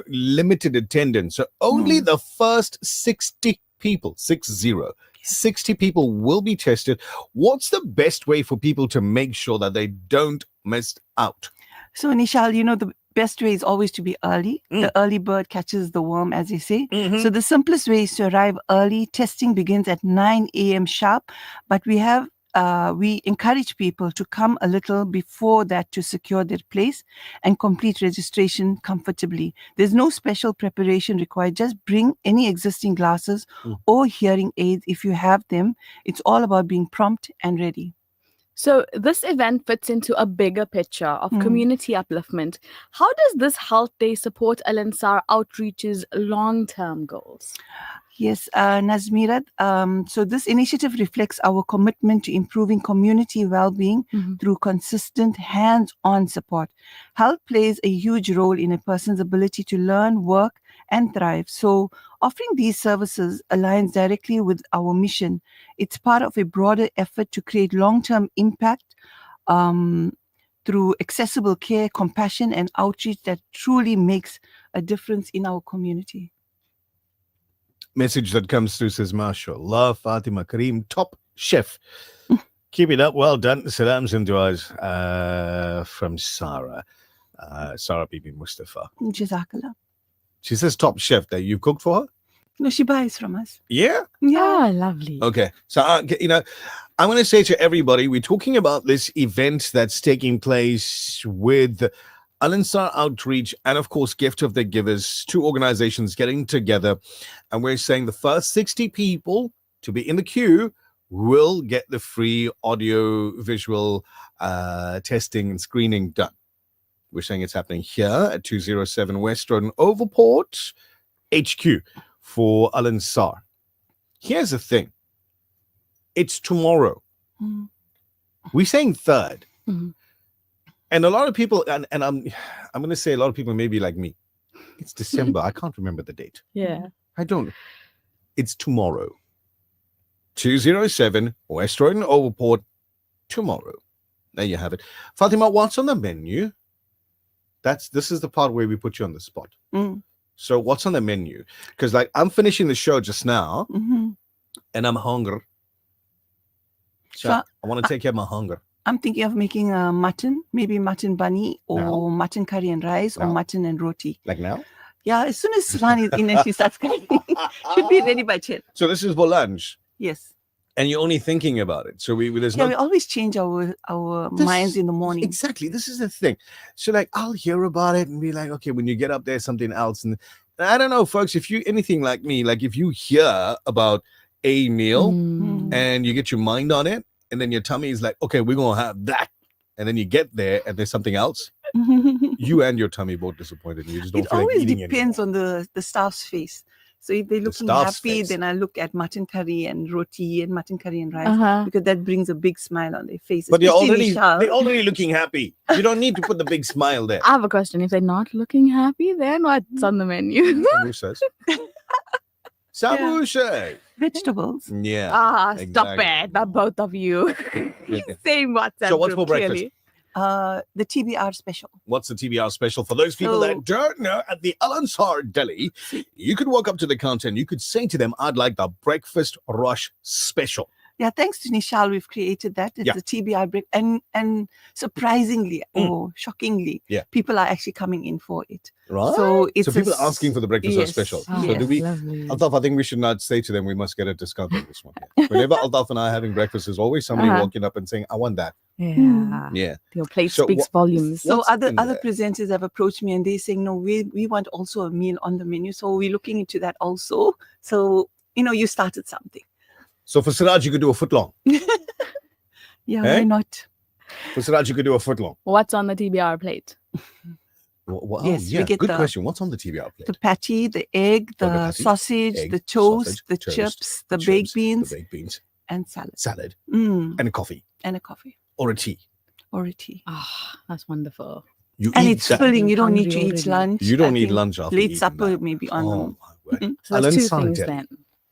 limited attendance. So only the first 60 people, 60 people will be tested. What's the best way for people to make sure that they don't miss out? So Nishal, the best way is always to be early. The early bird catches the worm, as they say. So the simplest way is to arrive early. Testing begins at 9 a.m. sharp, but we encourage people to come a little before that to secure their place and complete registration comfortably. There's no special preparation required. Just bring any existing glasses or hearing aids if you have them. It's all about being prompt and ready. So this event fits into a bigger picture of community upliftment. How does this health day support Al Ansar Outreach's long-term goals? Yes, Nazmira. So this initiative reflects our commitment to improving community well-being through consistent hands-on support. Health plays a huge role in a person's ability to learn, work, and thrive. So offering these services aligns directly with our mission. It's part of a broader effort to create long-term impact through accessible care, compassion, and outreach that truly makes a difference in our community. Message that comes through says, MashaAllah, Fatima Karim, top chef. Keep it up. Well done. Salams and du'as from Sarah. Sarah Bibi Mustafa. Jazakallah. She says top chef that you cooked for her? No, she buys from us. Yeah? Yeah, lovely. Okay. So, I'm going to say to everybody, we're talking about this event that's taking place with Al Ansar Outreach and, of course, Gift of the Givers, two organizations getting together. And we're saying the first 60 people to be in the queue will get the free audio visual testing and screening done. We're saying it's happening here at 207 West Road in Overport, HQ for Al Ansar. Here's the thing. It's tomorrow. We're saying 3rd. And a lot of people, and I'm going to say a lot of people may be like me. It's December. I can't remember the date. Yeah. I don't. It's tomorrow. 207 West Road in Overport, tomorrow. There you have it. Fatima, what's on the menu? This is the part where we put you on the spot. So what's on the menu? Because I'm finishing the show just now and I'm hungry. So I want to take care of my hunger. I'm thinking of making a mutton, maybe mutton bunny or Now? mutton curry and rice or Now? mutton and roti. Like now? Yeah, as soon as Sulan is in and she starts cooking, should be ready by 10. So this is for lunch. Yes. And you're only thinking about it. So there's Yeah, no we always change our minds in the morning. Exactly. This is the thing. So like I'll hear about it and be like, okay, when you get up there, something else. And I don't know, folks, if you anything like me, like if you hear about a meal and you get your mind on it, and then your tummy is like, okay, we're gonna have that. And then you get there and there's something else. You and your tummy both disappointed. And you just don't It feel like always eating depends on the staff's face. So if they're looking staff's happy, face. then I look at mutton curry and roti and mutton curry and rice Uh-huh. because that brings a big smile on their face. But they're especially Nishal. already looking happy. You don't need to put the big smile there. I have a question. If they're not looking happy, then what's on the menu? Who says? Sabusha. Vegetables. Yeah. Stop exactly. it. Not both of you. He's saying WhatsApp So what's for group, breakfast? clearly. The TBR special. What's the TBR special? For those people So- that don't know, at the Al Ansar Deli, you could walk up to the counter and you could say to them, I'd like the breakfast rush special. Yeah, thanks to Nishal, we've created that. It's Yeah. a TBR break, and surprisingly or shockingly, Yeah. people are actually coming in for it. Right. So it's people a are asking for the breakfast rush yes, special. So yes. do we Lovely. Altaf, I think we should not say to them we must get a discount on this one. Whenever Altaf and I are having breakfast, there's always somebody Uh-huh. walking up and saying, I want that. Yeah. Yeah. Your plate So speaks volumes. So What's other in other there? presenters have approached me and they're saying, no, we want also a meal on the menu. So we're looking into that also. So, you started something. So for Siraj, you could do a foot long. Yeah, Eh? why not? For Siraj, you could do a foot long. What's on the TBR plate? Wow, Yes, we yeah, get good the- question. What's on the TBR plate? The patty, the egg, the patty, sausage, egg, the toast, sausage, the toast, chips, the chips, baked beans, the baked beans, and salad. salad, Mm, and a coffee and a coffee or a tea. or a tea. Ah, that's wonderful. You And eat it's that. filling. You don't need to Hungry eat already. lunch. You don't I need think lunch after late eating supper that. maybe on. Oh, my word. So there's two Al-Ansar things Deli. then.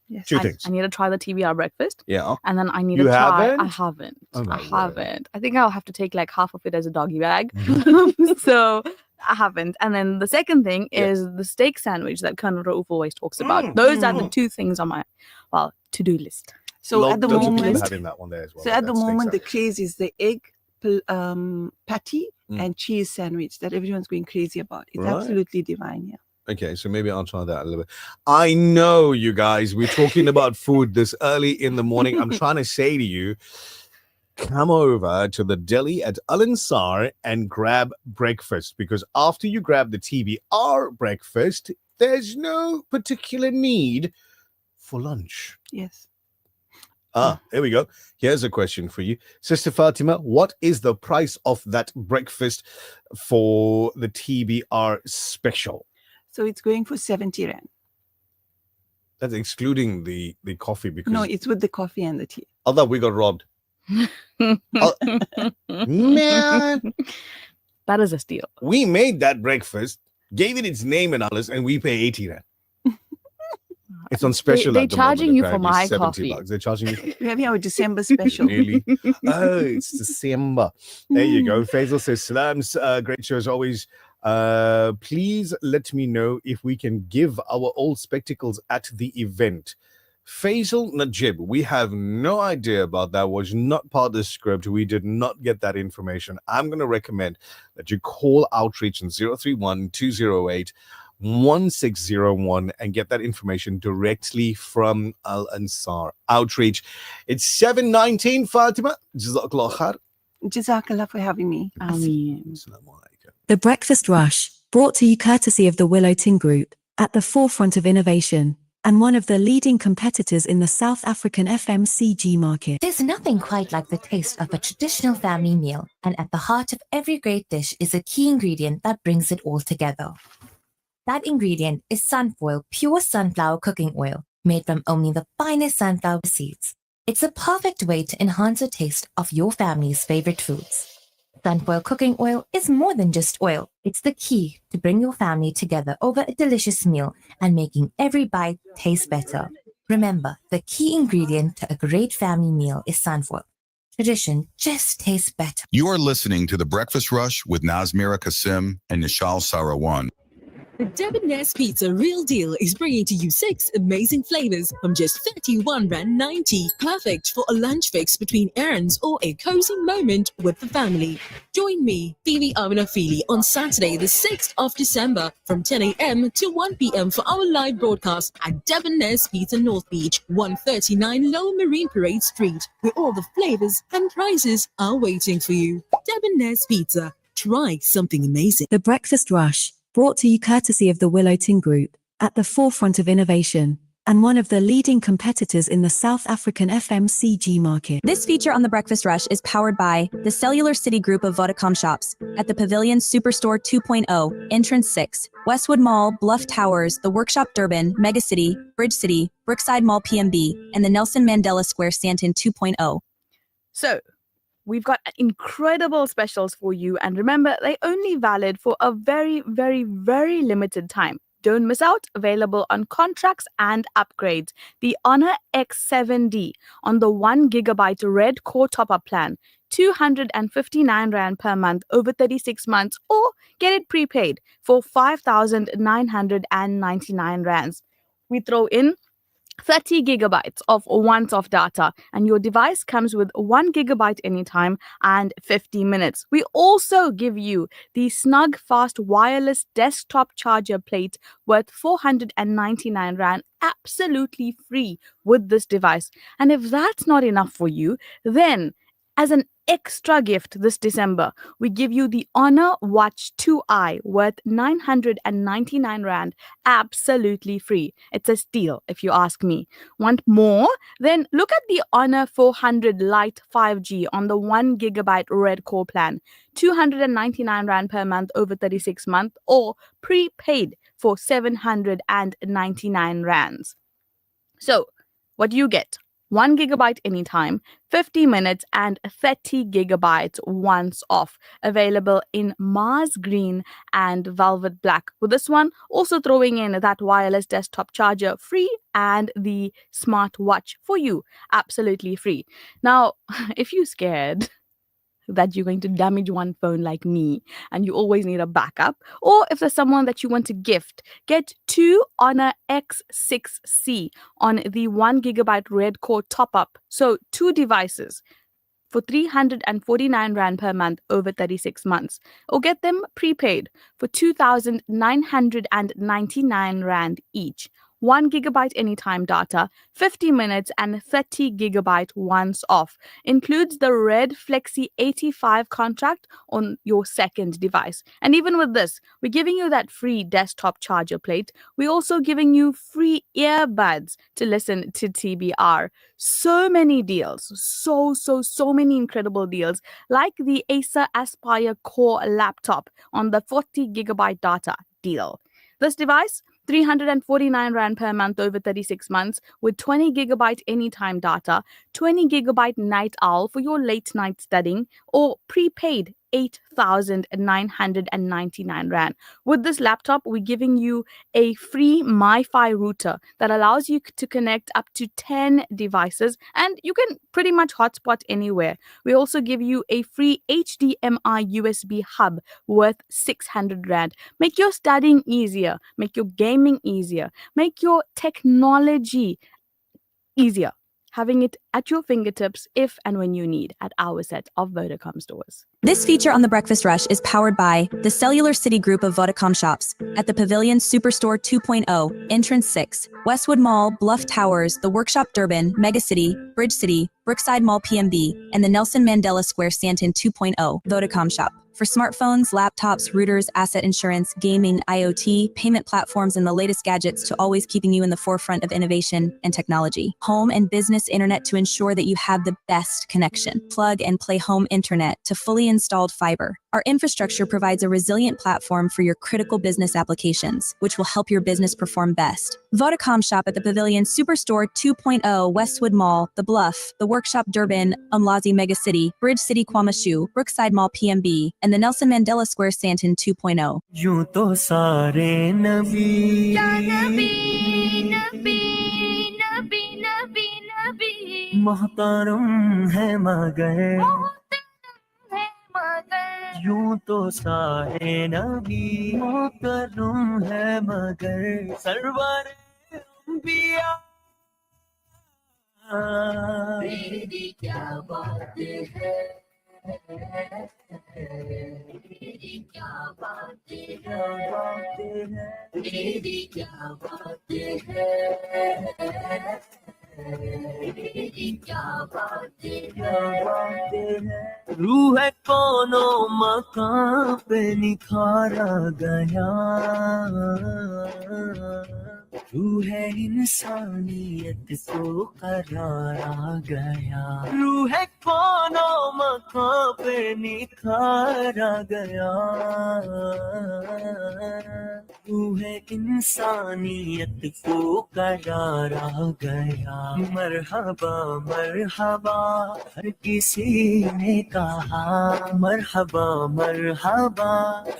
Yes. Two I things. need to try the TBR breakfast. Yeah. And then I need You to try. haven't? I haven't. Oh my I word. haven't. I think I'll have to take like half of it as a doggy bag. Mm-hmm. So I haven't. And then the second thing Yeah. is the steak sandwich that Colonel Rauf always talks about. Mm. Those are the two things on my to-do list. So at the Lots of people moment, having that one there as well. so at the That steak moment, the sandwich. craze is the egg patty Mm. and cheese sandwich that everyone's going crazy about. It's Right. absolutely divine. Yeah. Okay, so maybe I'll try that a little bit. I know, you guys, we're talking about food this early in the morning. I'm trying to say to you, come over to the deli at Al Ansar and grab breakfast, because after you grab the TBR breakfast, there's no particular need for lunch. Yes. There we go. Here's a question for you. Sister Fatima, what is the price of that breakfast for the TBR special? So it's going for 70 rand. That's excluding the coffee because No, it's with the coffee and the tea. although we got robbed. Man, That is a steal. we made that breakfast, gave it its name and others, and we pay 80 rand. It's on special. They're at the charging moment, you for apparently, my 70 coffee. bucks. They're charging you. We're having our December special. Really? Oh, it's December. There you go. Faisal says, Salams, great show as always. Please let me know if we can give our old spectacles at the event. Faisal Najib, we have no idea about that. Was not part of the script. We did not get that information. I'm going to recommend that you call Outreach on 031 208 1601 and get that information directly from Al Ansar Outreach. It's 7:19, Fatima. Jazakallah khair. Jazakallah for having me. The Breakfast Rush, brought to you courtesy of the Willow Tin Group, at the forefront of innovation, and one of the leading competitors in the South African FMCG market. There's nothing quite like the taste of a traditional family meal, and at the heart of every great dish is a key ingredient that brings it all together. That ingredient is Sunfoil pure sunflower cooking oil, made from only the finest sunflower seeds. It's a perfect way to enhance the taste of your family's favorite foods. Sunfoil cooking oil is more than just oil. It's the key to bring your family together over a delicious meal and making every bite taste better. Remember, the key ingredient to a great family meal is Sunfoil. Tradition just tastes better. You are listening to The Breakfast Rush with Nazmira Kasim and Nishal Sarawan. The Debonair's Pizza Real Deal is bringing to you 6 amazing flavors from just 31 Rand 90. Perfect for a lunch fix between errands or a cozy moment with the family. Join me, Phoebe Aminafili, on Saturday, the 6th of December from 10 a.m. to 1 p.m. for our live broadcast at Debonair's Pizza North Beach, 139 Lower Marine Parade Street, where all the flavors and prices are waiting for you. Debonair's Pizza. Try something amazing. The Breakfast Rush, brought to you courtesy of the Willow Tin Group, at the forefront of innovation, and one of the leading competitors in the South African FMCG market. This feature on The Breakfast Rush is powered by the Cellular City Group of Vodacom shops at the Pavilion Superstore 2.0, Entrance 6, Westwood Mall, Bluff Towers, The Workshop Durban, Megacity, Bridge City, Brookside Mall PMB, and the Nelson Mandela Square Stanton 2.0. So, we've got incredible specials for you, and remember, they're only valid for a very, very, very limited time. Don't miss out. Available on contracts and upgrades. The Honor X7D on the 1 GB Red Core top-up plan, 259 Rand per month over 36 months, or get it prepaid for 5,999 Rands. We throw in 30 gigabytes of once-off data, and your device comes with 1 gigabyte anytime and 50 minutes. We also give you the Snug Fast Wireless Desktop Charger Plate worth 499 Rand absolutely free with this device. And if that's not enough for you, then as an extra gift this December, we give you the Honor Watch 2i worth 999 Rand absolutely free. It's a steal if you ask me. Want more? Then look at the Honor 400 Lite 5G on the 1 GB Red Core plan, 299 Rand per month over 36 months, or prepaid for 799 Rands. So, what do you get? 1 gigabyte anytime, 50 minutes, and 30 gigabytes once off. Available in Mars Green and Velvet Black. With this one, also throwing in that wireless desktop charger free and the smart watch for you, absolutely free. Now, if you're scared that you're going to damage one phone like me and you always need a backup, or if there's someone that you want to gift, get 2 Honor X6C on the 1 GB Red Core top-up. So 2 devices for 349 Rand per month over 36 months, or get them prepaid for 2,999 Rand each. 1 gigabyte anytime data, 50 minutes, and 30 gigabyte once off. Includes the Red Flexi 85 contract on your second device. And even with this, we're giving you that free desktop charger plate. We're also giving you free earbuds to listen to TBR. So many deals, so many incredible deals, like the Acer Aspire Core laptop on the 40 gigabyte data deal. This device, 349 Rand per month over 36 months with 20 gigabyte anytime data, 20 gigabyte Night Owl for your late night studying, or prepaid 8,999 Rand. With this laptop, we're giving you a free MiFi router that allows you to connect up to 10 devices, and you can pretty much hotspot anywhere. We also give you a free HDMI USB hub worth 600 Rand. Make your studying easier, make your gaming easier, make your technology easier. Having it at your fingertips if and when you need at our set of Vodacom stores. This feature on The Breakfast Rush is powered by the Cellular City Group of Vodacom shops at the Pavilion Superstore 2.0, Entrance 6, Westwood Mall, Bluff Towers, The Workshop Durban, Megacity, Bridge City, Brookside Mall PMB, and the Nelson Mandela Square Stanton 2.0, Vodacom shop. For smartphones, laptops, routers, asset insurance, gaming, IoT, payment platforms, and the latest gadgets to always keeping you in the forefront of innovation and technology. Home and business internet to ensure that you have the best connection. Plug and play home internet to fully installed fiber. Our infrastructure provides a resilient platform for your critical business applications, which will help your business perform best. Vodacom shop at the Pavilion Superstore 2.0, Westwood Mall, The Bluff, The Workshop Durban, Umlazi Megacity, Bridge City Kwamashu, Brookside Mall PMB, and the Nelson Mandela Square Stanton 2.0. यूं तो सारे नबी मोहतरम है मगर یوں تو سارے نبی مکرم ہے مگر سرور انبیاء تیری کیا بات ہے تیری کیا بات ہے تیری کیا بات ہے تیری کیا بات ہے روح کون و مکان پہ نکھارا گیا روح انسانیت کو قرارا گیا روح کون و مکان پہ نکھارا گیا روح انسانیت کو قرارا گیا مرحبا مرحبا ہر کسی نے کہا مرحبا مرحبا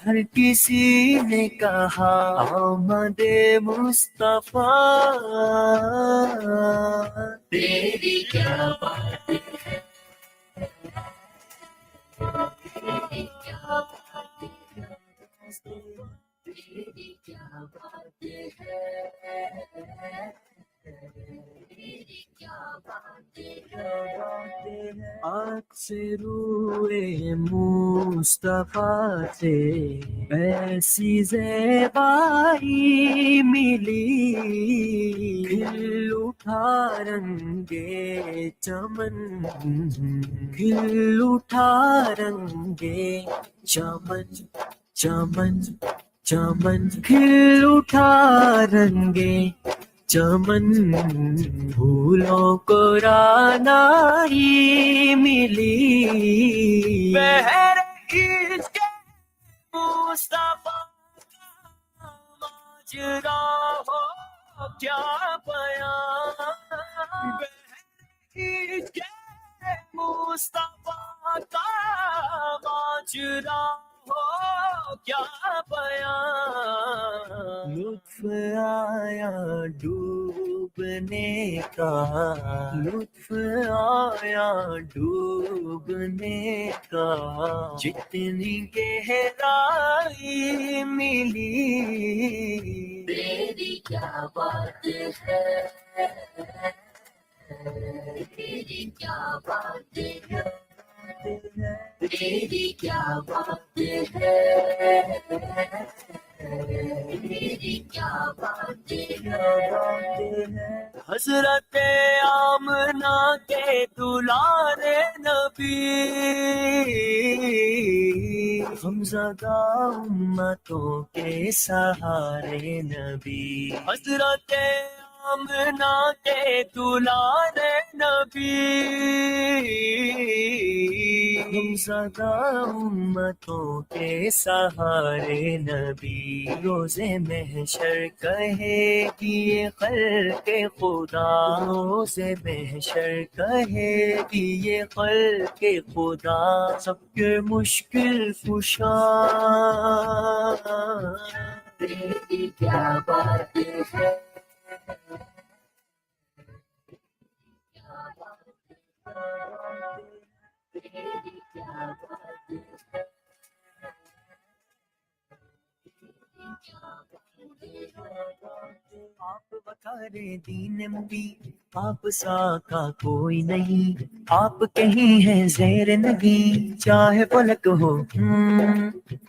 ہر کسی نے کہا آمد مصطفیٰ تیری کیا بات ہے تیری کیا بات ہے تیری کیا بات ہے تیری کیا بات ہے آنکھ سے روئے مصطفیٰ سے ایسی زیبائی ملی کھل اٹھا رنگے چمن کھل اٹھا رنگے چمن چمن چمن کھل اٹھا رنگے چمن پھولوں کو رانائی ملی بہر عشق مصطفیٰ کا ماجرا ہو کیا بیان بہر عشق مصطفیٰ کا ماجرا ہو کیا بیان لطف آیا ڈوبنے کا لطف آیا ڈوبنے کا جتنی گہرائی ملی تیری کیا بات ہے تیری کیا بات ہے تیری کیا بات ہے تیری کیا بات ہے حضرت آمنہ کے دلارے نبی غمزدہ امتوں کے سہارے نبی حضرت آمنہ کے دلارے نبی غمزدہ امتوں کے سہارے نبی روزے محشر کہے گی یہ خلق خدا روزے محشر کہے گی یہ خلق خدا سب کے مشکل کشا تیری کیا بات ہے تیری کیا بات ہے آپ وقار دین مبین آپ سا کا کوئی نہیں آپ کہیں ہیں زیر نگین چاہے فلک ہو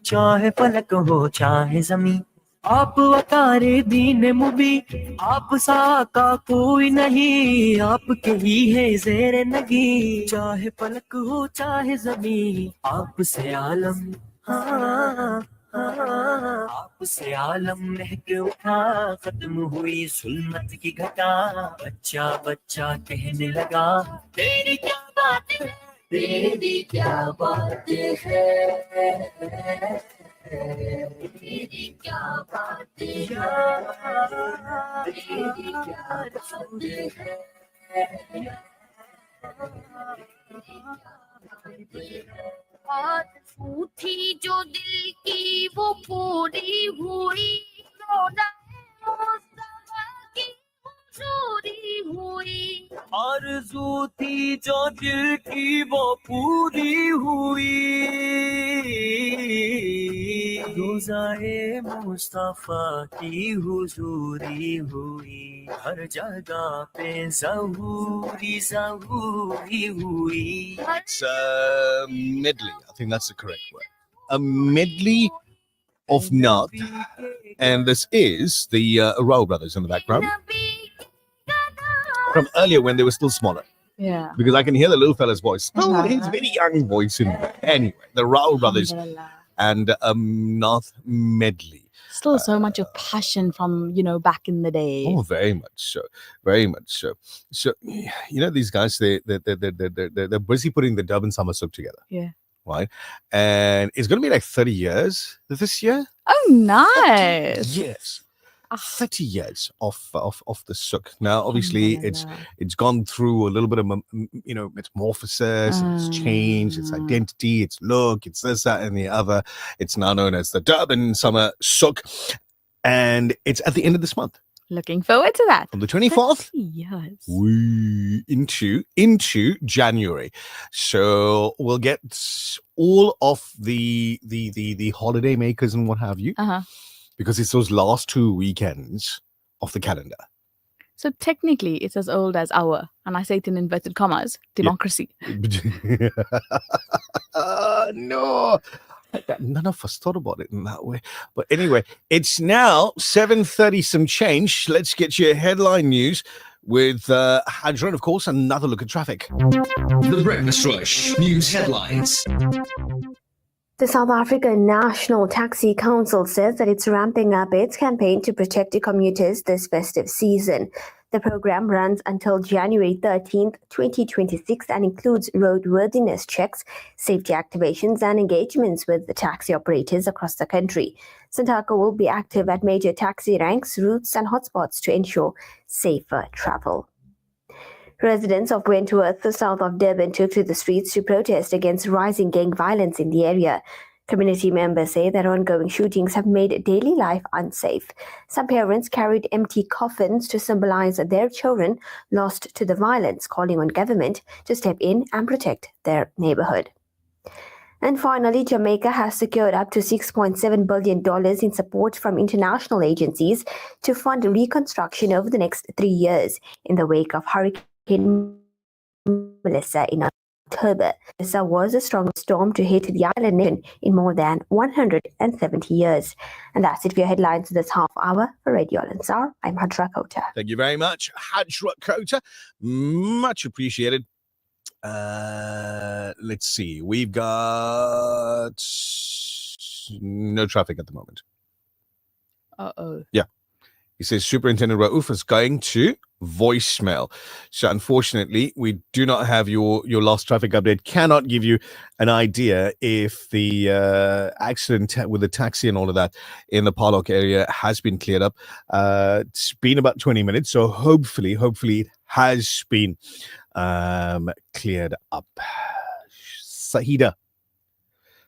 چاہے فلک ہو چاہے زمین آپ وقار دین مبین آپ سا کا کوئی نہیں آپ کے ہی ہے زیر نگی چاہے فلک ہو چاہے زمین آپ سے عالم آپ سے عالم مہک اٹھا ختم ہوئی ظلمت کی گھٹا بچہ بچہ کہنے لگا تیری کیا بات ہے تیری کیا بات ہے تیری کیا بات ہے تیری کیا بات ہے بات تھی جو دل کی وہ پوری ہوئی رونا مصطفیٰ کی منظوری ہوئی आरज़ू थी जो दिल की वो पूरी हुई रोज़ाए मुस्तफा की हुजूरी हुई हर जगह पे ज़हूरी ज़हूरी हुई. It's a medley. I think that's the correct word. A medley of Naat. And this is the Rao brothers in the background. From earlier when they were still smaller. Yeah. Because I can hear the little fella's voice. Oh, his very young voice in there. Anyway, the Rao brothers and Naat medley. Still so much of passion from, back in the day. Oh, very much so. Very much so. So, these guys, they're busy putting the Durban Summer Souk together. Yeah. Right? And it's going to be like 30 years this year. Oh, nice. Yes. 30 years of the souk. Now, obviously, it's gone through a little bit of metamorphosis. It's changed its identity, its look, it's this, that, and the other. It's now known as the Durban Summer Souk, and it's at the end of this month. Looking forward to that. From the 24th, yes, we into January. So we'll get all of the holiday makers and what have you. Because it's those last 2 weekends of the calendar. So technically, it's as old as our, and I say it in inverted commas, democracy. No, none of us thought about it in that way. But anyway, it's now 7:30 some change. Let's get your headline news with Hadron, of course, another look at traffic. The Breakfast Rush News Headlines. The South African National Taxi Council says that it's ramping up its campaign to protect commuters this festive season. The program runs until January 13th, 2026 and includes roadworthiness checks, safety activations and engagements with the taxi operators across the country. Santaco will be active at major taxi ranks, routes and hotspots to ensure safer travel. Residents of Wentworth, south of Durban, took to the streets to protest against rising gang violence in the area. Community members say that ongoing shootings have made daily life unsafe. Some parents carried empty coffins to symbolize their children lost to the violence, calling on government to step in and protect their neighborhood. And finally, Jamaica has secured up to $6.7 billion in support from international agencies to fund reconstruction over the next 3 years in the wake of Hurricane Melissa in October. Melissa was the strongest storm to hit the island nation in more than 170 years. And that's it for your headlines this half hour. For Radio Al-Ansar, I'm Hadra Kota. Thank you very much, Hadra Kota. Much appreciated. Let's see. We've got no traffic at the moment. Uh-oh. Yeah. He says Superintendent Rauf is going to voicemail. So unfortunately, we do not have your last traffic update. Cannot give you an idea if the accident with the taxi and all of that in the Parlock area has been cleared up. It's been about 20 minutes. So hopefully it has been cleared up.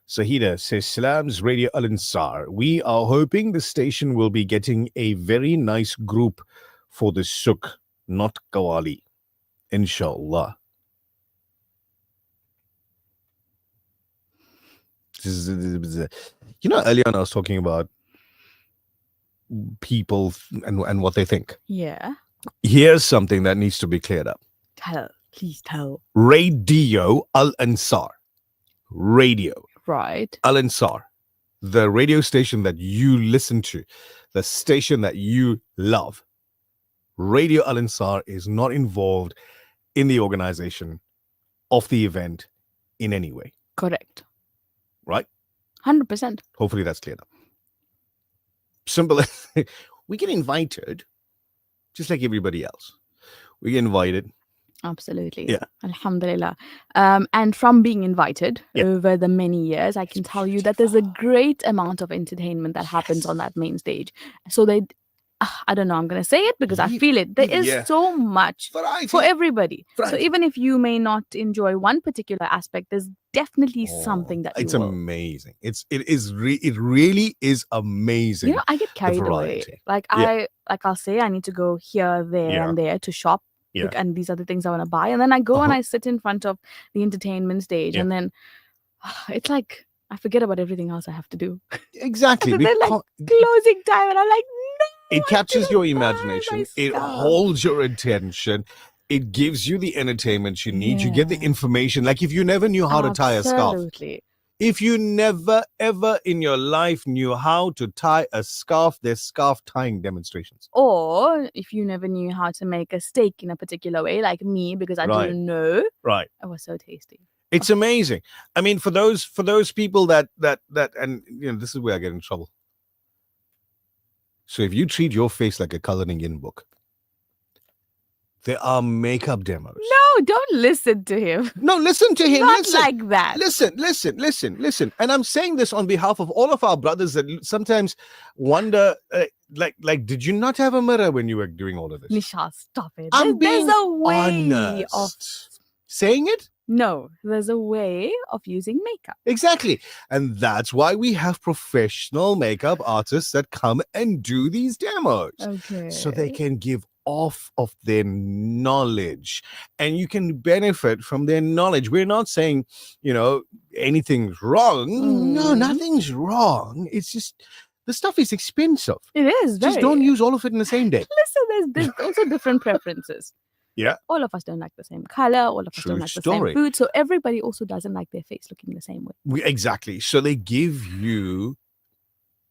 Sahida says, Salams Radio Al-Ansar. We are hoping the station will be getting a very nice group for the souk, not Qawwali. Inshallah. Earlier on I was talking about people and what they think. Yeah. Here's something that needs to be cleared up. Please tell. Radio Al-Ansar. Radio. Right. Al-Ansar, the radio station that you listen to, the station that you love. Radio Al-Ansar is not involved in the organization of the event in any way. Correct. Right? 100%. Hopefully that's cleared up. Simple. We get invited just like everybody else. We get invited. Absolutely. Yeah. Alhamdulillah. And from being invited over the many years, I can tell you that there's a great amount of entertainment that happens on that main stage. So I don't know, I'm going to say it because I feel it. There is so much for everybody. So even if you may not enjoy one particular aspect, there's definitely something that it's you will. amazing. It really is amazing. You know, I get carried away. Like I'll say I need to go here, there, and there to shop. Yeah. and these are the things I want to buy. And then I go and I sit in front of the entertainment stage, and then it's like I forget about everything else I have to do. Exactly. And then like closing time, and I'm like, no. It captures your imagination. It holds your attention. It gives you the entertainment you need. You get the information. Like if you never knew how to tie a scarf. Absolutely. If you never, ever in your life knew how to tie a scarf, there's scarf tying demonstrations. Or if you never knew how to make a steak in a particular way, like me, because I Right. didn't know. Right. It was so tasty. It's amazing. I mean, for those people that and you know, this is where I get in trouble. So if you treat your face like a coloring in book, there are makeup demos. No, don't listen to him. No, listen to him. Not Listen. like that. Listen. And I'm saying this on behalf of all of our brothers that sometimes wonder, like, did you not have a mirror when you were doing all of this? Nisha, stop it. I'm There's being a way of honest. Saying it? no. There's a way of using makeup. Exactly. And that's why we have professional makeup artists that come and do these demos. Okay. So they can give off of their knowledge and you can benefit from their knowledge. We're not saying, you know, anything's wrong. No, nothing's wrong. It's just the stuff is expensive. It is. Just very. don't use all of it in the same day. Listen, there's also different preferences. Yeah. All of us don't like the same color. All of us True don't like the story. same food. So everybody also doesn't like their face looking the same way. Exactly. So they give you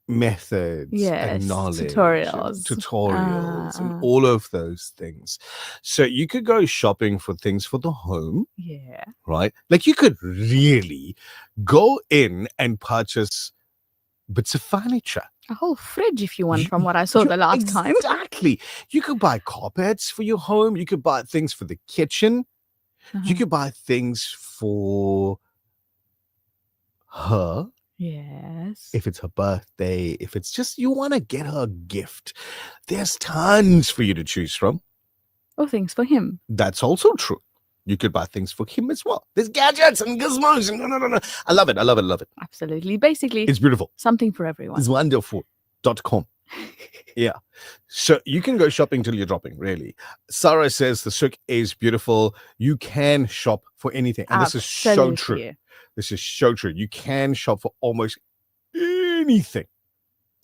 methods Yes, and knowledge tutorials. and all of those things. So you could go shopping for things for the home, Yeah. right? Like you could really go in and purchase bits of furniture. A whole fridge if you want, from what I saw the last time. Exactly. You could buy carpets for your home. You could buy things for the kitchen. You could buy things for her. Yes. If it's her birthday, if it's just you want to get her a gift, there's tons for you to choose from. Or things for him. That's also true. You could buy things for him as well. There's gadgets and gizmos. No. I love it. Absolutely. Basically, It's beautiful. something for everyone. It's wonderful.com. Yeah. So you can go shopping till you're dropping, really. Sarah says the souk is beautiful. You can shop for anything. And this is so true. Absolutely. This is so true. You can shop for almost anything.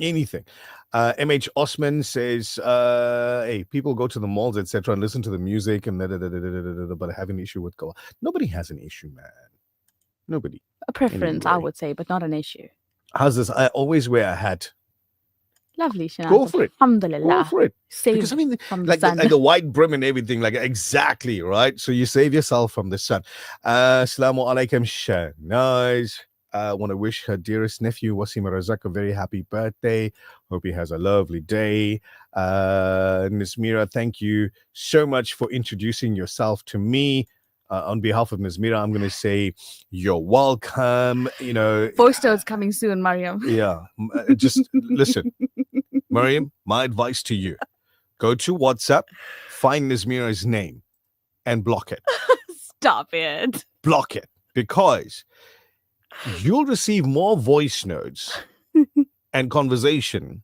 MH Osman says, hey, people go to the malls, etc., and listen to the music and but have an issue with color. Nobody has an issue, man. Nobody. A preference, I Anyway. would say, but not an issue. How's this? I always wear a hat. Lovely, Shanaz. Go for it. Alhamdulillah. Go for it. Save Because I mean, from the like sun. the white brim and everything, like exactly, right? So you save yourself from the sun. Assalamu alaikum, Shahnaz. I want to wish her dearest nephew, Wasim Razak, a very happy birthday. Hope he has a lovely day. Ms. Mira, thank you so much for introducing yourself to me. On behalf of Ms. Mira, I'm going to say you're welcome. You know, Voice notes coming soon, Mariam. yeah, just listen. Mariam, my advice to you, go to WhatsApp, find Ms. Mira's name and block it. Stop it. Block it because you'll receive more voice notes and conversation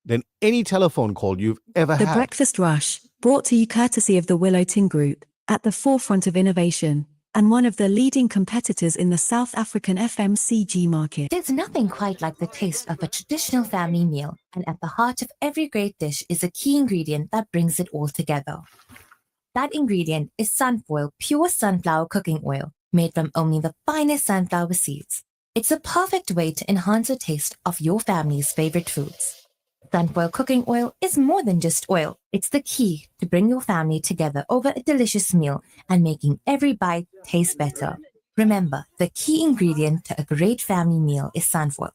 than any telephone call you've ever The had. Breakfast Rush, brought to you courtesy of the Willow Tin Group, at the forefront of innovation, and one of the leading competitors in the South African FMCG market. There's nothing quite like the taste of a traditional family meal, and at the heart of every great dish is a key ingredient that brings it all together. That ingredient is Sunfoil pure sunflower cooking oil, made from only the finest sunflower seeds. It's a perfect way to enhance the taste of your family's favorite foods. Sunfoil cooking oil is more than just oil. It's the key to bring your family together over a delicious meal and making every bite taste better. Remember, the key ingredient to a great family meal is sunfoil.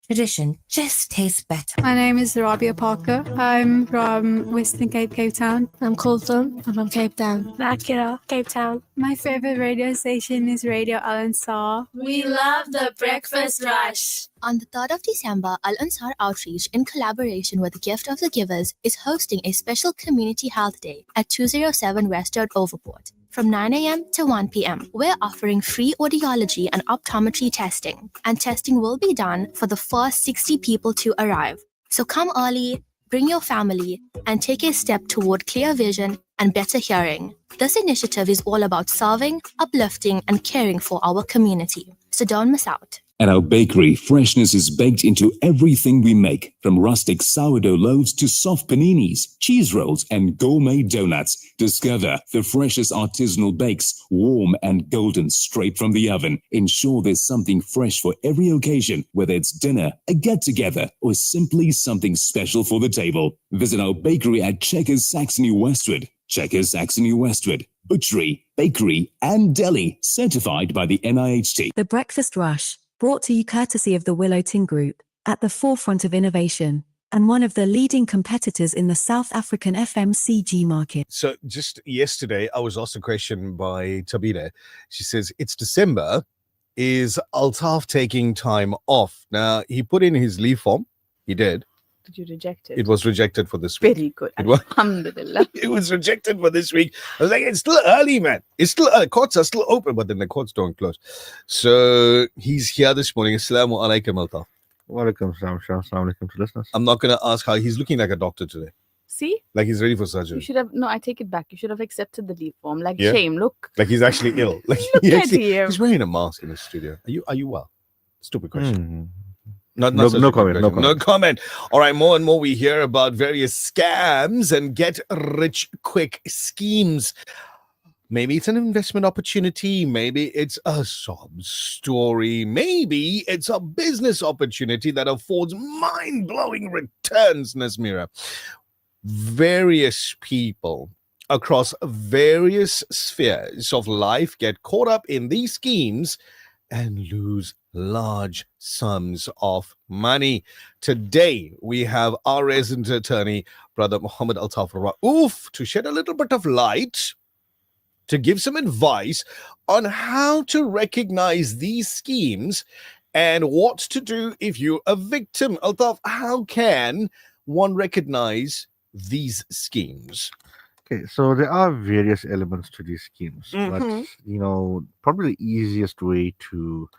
Tradition just tastes better. My name is Rabia Parker. I'm from Western Cape, Cape Town. I'm Colton. I'm from Cape Town. Akira, Cape Town. My favorite radio station is Radio Al Ansar. We love the breakfast rush. On the 3rd of December, Al Ansar Outreach, in collaboration with Gift of the Givers, is hosting a special Community Health Day at 207 West Road, Overport. From 9 a.m. to 1 p.m., we're offering free audiology and optometry testing, and testing will be done for the first 60 people to arrive. So come early, bring your family, and take a step toward clear vision and better hearing. This initiative is all about serving, uplifting, and caring for our community. So don't miss out. At our bakery, freshness is baked into everything we make, from rustic sourdough loaves to soft paninis, cheese rolls, and gourmet donuts. Discover the freshest artisanal bakes, warm and golden straight from the oven. Ensure there's something fresh for every occasion, whether it's dinner, a get-together, or simply something special for the table. Visit our bakery at Checkers Saxony Westwood. Checkers Saxony Westwood. Butchery, bakery, and deli, certified by the NIHT. The Breakfast Rush, brought to you courtesy of the Willow Tin Group, at the forefront of innovation, and one of the leading competitors in the South African FMCG market. So just yesterday, I was asked a question by Tabina. She says, it's December. Is Altaf taking time off? Now, he put in his leave form. He did. Did you reject it? It was rejected for this week. Very good. It was, Alhamdulillah. it was rejected for this week. I was like, it's still early, man. It's still courts are still open, but then the courts don't close. So he's here this morning. Assalamu alaikum, Altaf. Walaikum salam, Shah. Assalamu alaikum to listeners. I'm not going to ask how he's looking like a doctor today. See? Like he's ready for You surgery. should have, no, I take it back. You should have accepted the leave form. Like, Yeah? shame, look. Like he's actually ill. Like Look he at actually- him. he's wearing a mask in the studio. Are you well? Stupid question. Not No- such a no good comment, no question. No comment. All right, more and more we hear about various scams and get rich quick schemes. Maybe it's an investment opportunity. Maybe it's a sob story. Maybe it's a business opportunity that affords mind-blowing returns, Nazmira. Various people across various spheres of life get caught up in these schemes and lose large sums of money. Today, we have our resident attorney, Brother Muhammad Altaf Rauf, to shed a little bit of light, to give some advice on how to recognize these schemes and what to do if you're a victim. Altaf, how can one recognize these schemes? Okay, so there are various elements to these schemes, but probably the easiest way to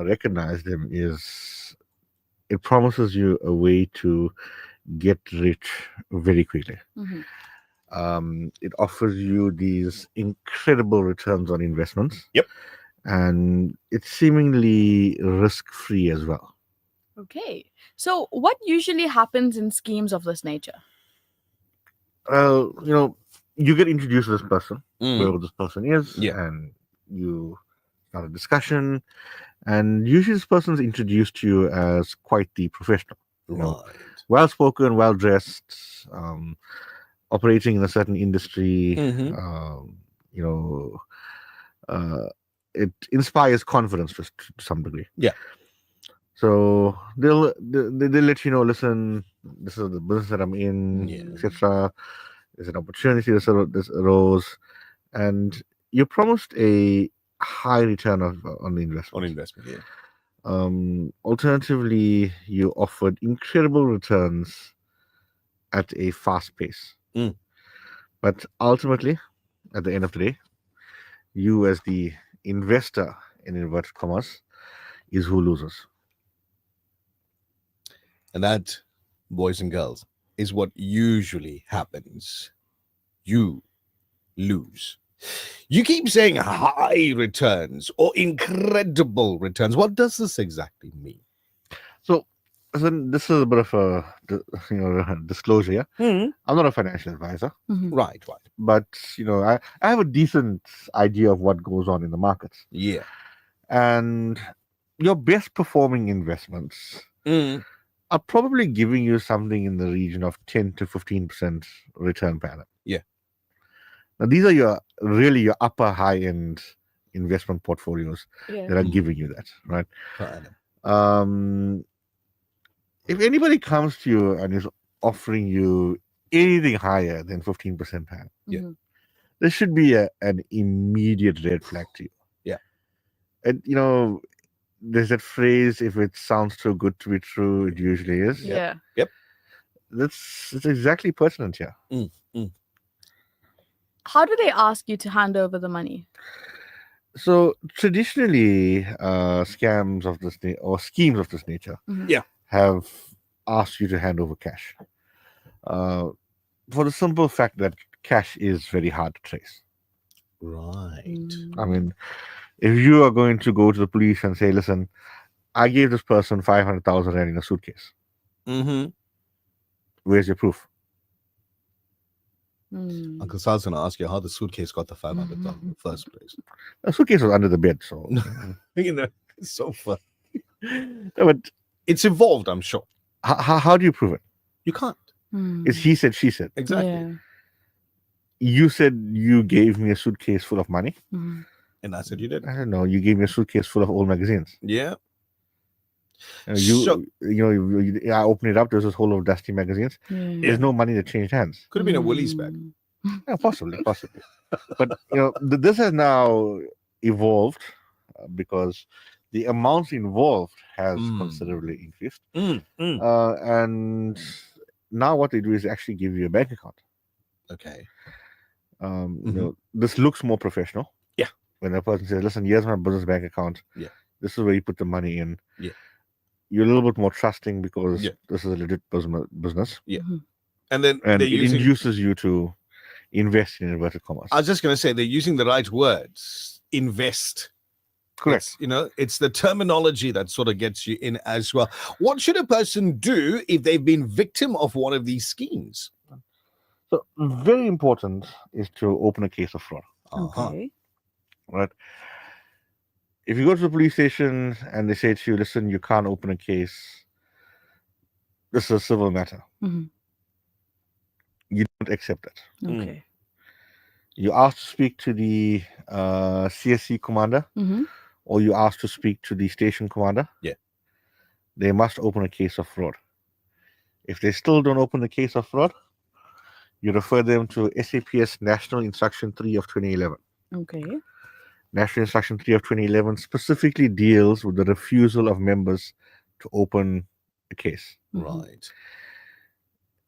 recognize them is it promises you a way to get rich very quickly. It offers you these incredible returns on investments. Yep. And it's seemingly risk-free as well. Okay. So what usually happens in schemes of this nature? You get introduced to this person, Mm. whoever this person is, and you start a discussion. And usually this person's introduced to you as quite the professional. Well spoken, well dressed, operating in a certain industry. It inspires confidence to some degree. Yeah. So they'll let you know, listen, this is the business that I'm in, etc. There's an opportunity this arose, and you're promised a high return on the investment. On investment, yeah. Alternatively, you offered incredible returns at a fast pace. But ultimately, at the end of the day, you as the investor, in inverted commas, is who loses. And that, boys and girls, is what usually happens. You lose. You keep saying high returns or incredible returns. What does this exactly mean? So, this is a bit of a disclosure. Yeah? I'm not a financial advisor. Right. But I have a decent idea of what goes on in the markets. Yeah. And your best performing investments are probably giving you something in the region of 10 to 15% return per annum. Yeah. Now, these are your upper high end investment portfolios that are giving you that, right? Per annum. If anybody comes to you and is offering you anything higher than 15% per annum, there should be an immediate red flag to you. Yeah. And there's that phrase, if it sounds too good to be true, it usually is. Yeah. Yep. That's exactly pertinent here. How do they ask you to hand over the money? So traditionally, scams of this or schemes of this nature Yeah. have asked you to hand over cash. For the simple fact that cash is very hard to trace. Right. I mean, if you are going to go to the police and say, listen, I gave this person 500,000 rand in a suitcase. Mm-hmm. Where's your proof? Uncle Sal's going to ask you how the suitcase got the 500,000 in the first place. The suitcase was under the bed, so. You know, it's so fun. No, but it's evolved, I'm sure. How do you prove it? You can't. It's he said, she said. Exactly. Yeah. You said you gave me a suitcase full of money. And I said you did. I don't know. You gave me a suitcase full of old magazines. Yeah. I opened it up. There's this whole of dusty magazines. There's no money that changed hands. Could have been a Woolies bag. Yeah, possibly. But this has now evolved because the amounts involved has considerably increased. And now what they do is actually give you a bank account. Okay. This looks more professional. Yeah. When a person says, listen, here's my business bank account. Yeah. This is where you put the money in. Yeah. You're a little bit more trusting because this is a legit business. Yeah. And then And they're it using... induces you to invest in inverted commas. I was just going to say, they're using the right words. Invest. Correct. It's the terminology that sort of gets you in as well. What should a person do if they've been victim of one of these schemes? So very important is to open a case of fraud. Okay. Right. If you go to the police station and they say to you, listen, you can't open a case, this is a civil matter. You don't accept it. Okay. You ask to speak to the CSC commander, or you ask to speak to the station commander. Yeah. They must open a case of fraud. If they still don't open the case of fraud, you refer them to SAPS National Instruction 3 of 2011. Okay. National Instruction 3 of 2011 specifically deals with the refusal of members to open a case. Right.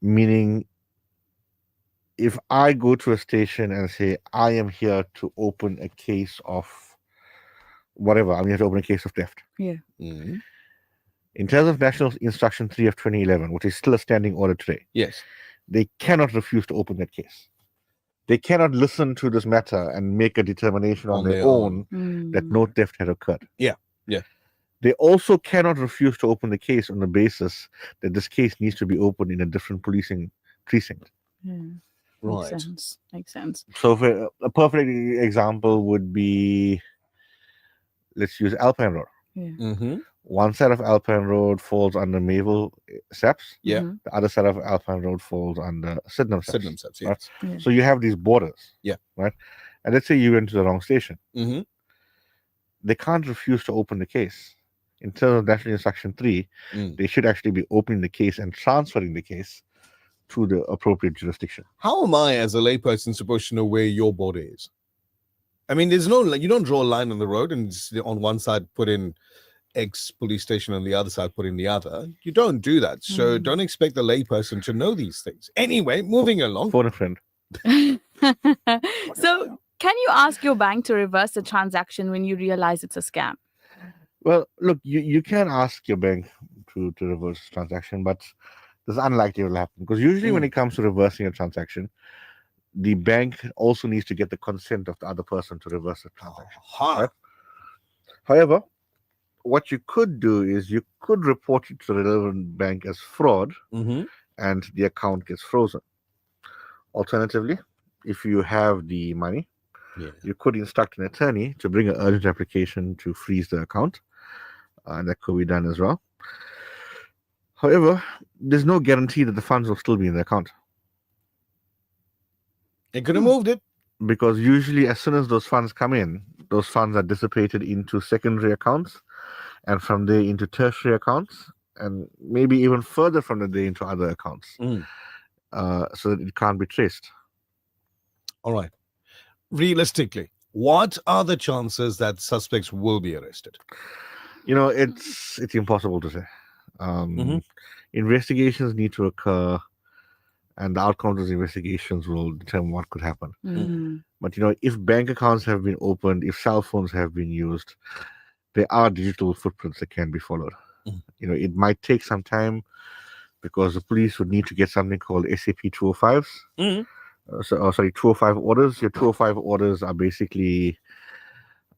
Meaning, if I go to a station and say, I am here to open a case of whatever, I'm here to open a case of theft. Yeah. In terms of National Instruction 3 of 2011, which is still a standing order today, yes, they cannot refuse to open that case. They cannot listen to this matter and make a determination on their own that no theft had occurred. Yeah. Yeah. They also cannot refuse to open the case on the basis that this case needs to be opened in a different policing precinct. Yeah. Right. Makes sense. So for a perfect example would be, let's use Alpine Road. Yeah. One side of Alpine Road falls under Mayville SAPS. Yeah. The other side of Alpine Road falls under Sydenham SAPS. Sydenham SAPS, yes. Right? Yeah. So you have these borders. Yeah. Right. And let's say you went to the wrong station. They can't refuse to open the case. In terms of National Instruction 3, they should actually be opening the case and transferring the case to the appropriate jurisdiction. How am I, as a layperson, supposed to know where your border is? I mean, there's no, you don't draw a line on the road and on one side put in X police station, on the other side put in the other. You don't do that. So don't expect the layperson to know these things. Anyway, moving along. Phone a friend. So, can you ask your bank to reverse the transaction when you realize it's a scam? Well, look, you can ask your bank to reverse the transaction, but this is unlikely it will happen because usually when it comes to reversing a transaction, the bank also needs to get the consent of the other person to reverse the transaction. Right? However, what you could do is you could report it to the relevant bank as fraud and the account gets frozen. Alternatively, if you have the money, you could instruct an attorney to bring an urgent application to freeze the account, and that could be done as well. However, there's no guarantee that the funds will still be in the account. They could have moved it. Because usually as soon as those funds come in, those funds are dissipated into secondary accounts and from there into tertiary accounts and maybe even further from there into other accounts so that it can't be traced. All right. Realistically, what are the chances that suspects will be arrested? You know, it's impossible to say. Investigations need to occur and the outcome of those investigations will determine what could happen. But, you know, if bank accounts have been opened, if cell phones have been used, there are digital footprints that can be followed. You know, it might take some time because the police would need to get something called SAP 205s. Mhm. 205 orders. Your 205 orders are basically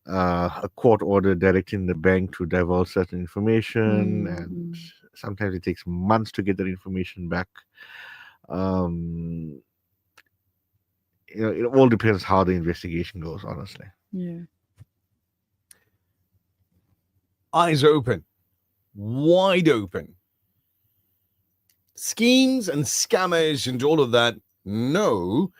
a court order directing the bank to divulge certain information, and sometimes it takes months to get that information back. It all depends how the investigation goes, honestly. Yeah. Eyes open, wide open. Schemes and scammers and all of that know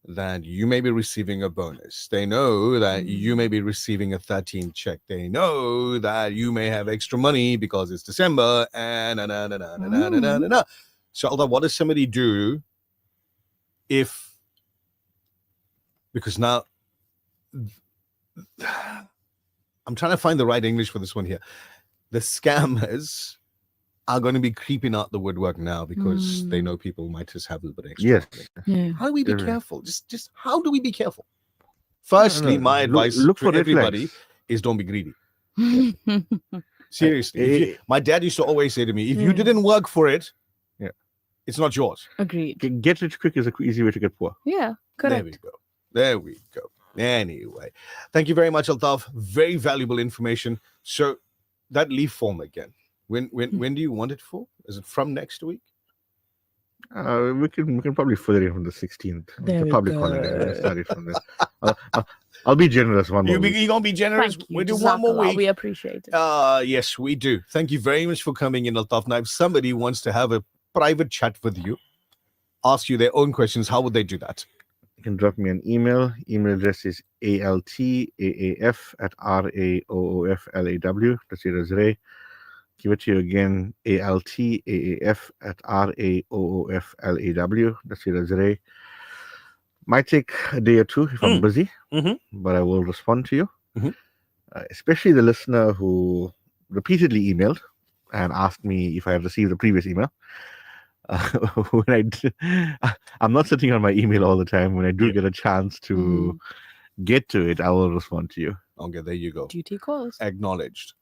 that you may be receiving a bonus. They know that you may be receiving a 13th check. They know that you may have extra money because it's December and So, Altaf, what does somebody do if, because now I'm trying to find the right English for this one here. The scammers are going to be creeping out the woodwork now because they know people might just have a little bit extra. Yes. Yeah. How do we be careful? Just how do we be careful? Firstly, my advice look to for red everybody flags. is don't be greedy. Seriously. My dad used to always say to me, if you didn't work for it, it's not yours. Agreed. Get rich quick is an easy way to get poor. Yeah, correct. There we go. Anyway, thank you very much, Altaf. Very valuable information. So that leave form again. When do you want it for? Is it from next week? We can probably fill it in from the 16th. There the we public go. holiday. We'll start it from there. I'll be generous one more week. You're going to be generous? Thank you. We'll do one more Jazakallah. week. We appreciate it. Yes, we do. Thank you very much for coming in, Altaf. Now, if somebody wants to have a private chat with you, ask you their own questions, how would they do that? You can drop me an email. Email address is altaaf@raooflaw. That's it as Ray. Give it to you again. altaaf@raooflaw. That's it as Ray. Might take a day or two if I'm busy, but I will respond to you. Especially the listener who repeatedly emailed and asked me if I have received the previous email. I'm not sitting on my email all the time. When I do get a chance to get to it, I will respond to you. Okay, there you go. Duty calls. Acknowledged.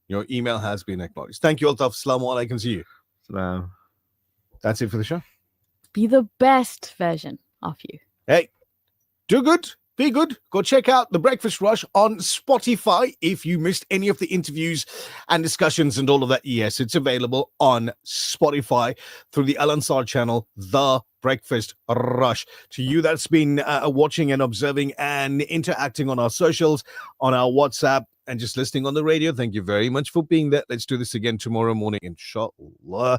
Your email has been acknowledged. Thank you, Altaf. Assalamu alaikum. See you. Salam. That's it for the show. Be the best version of you. Hey, do good. Be good. Go check out The Breakfast Rush on Spotify if you missed any of the interviews and discussions and all of that. Yes, it's available on Spotify through the Al Ansar channel, The Breakfast Rush. To you that's been watching and observing and interacting on our socials, on our WhatsApp, and just listening on the radio, thank you very much for being there. Let's do this again tomorrow morning, inshallah.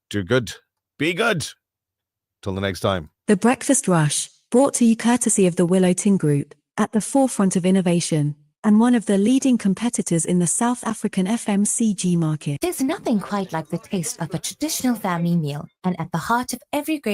Do good. Be good. Till the next time. The Breakfast Rush, brought to you courtesy of the Willow Tin Group, at the forefront of innovation, and one of the leading competitors in the South African FMCG market. There's nothing quite like the taste of a traditional family meal, and at the heart of every great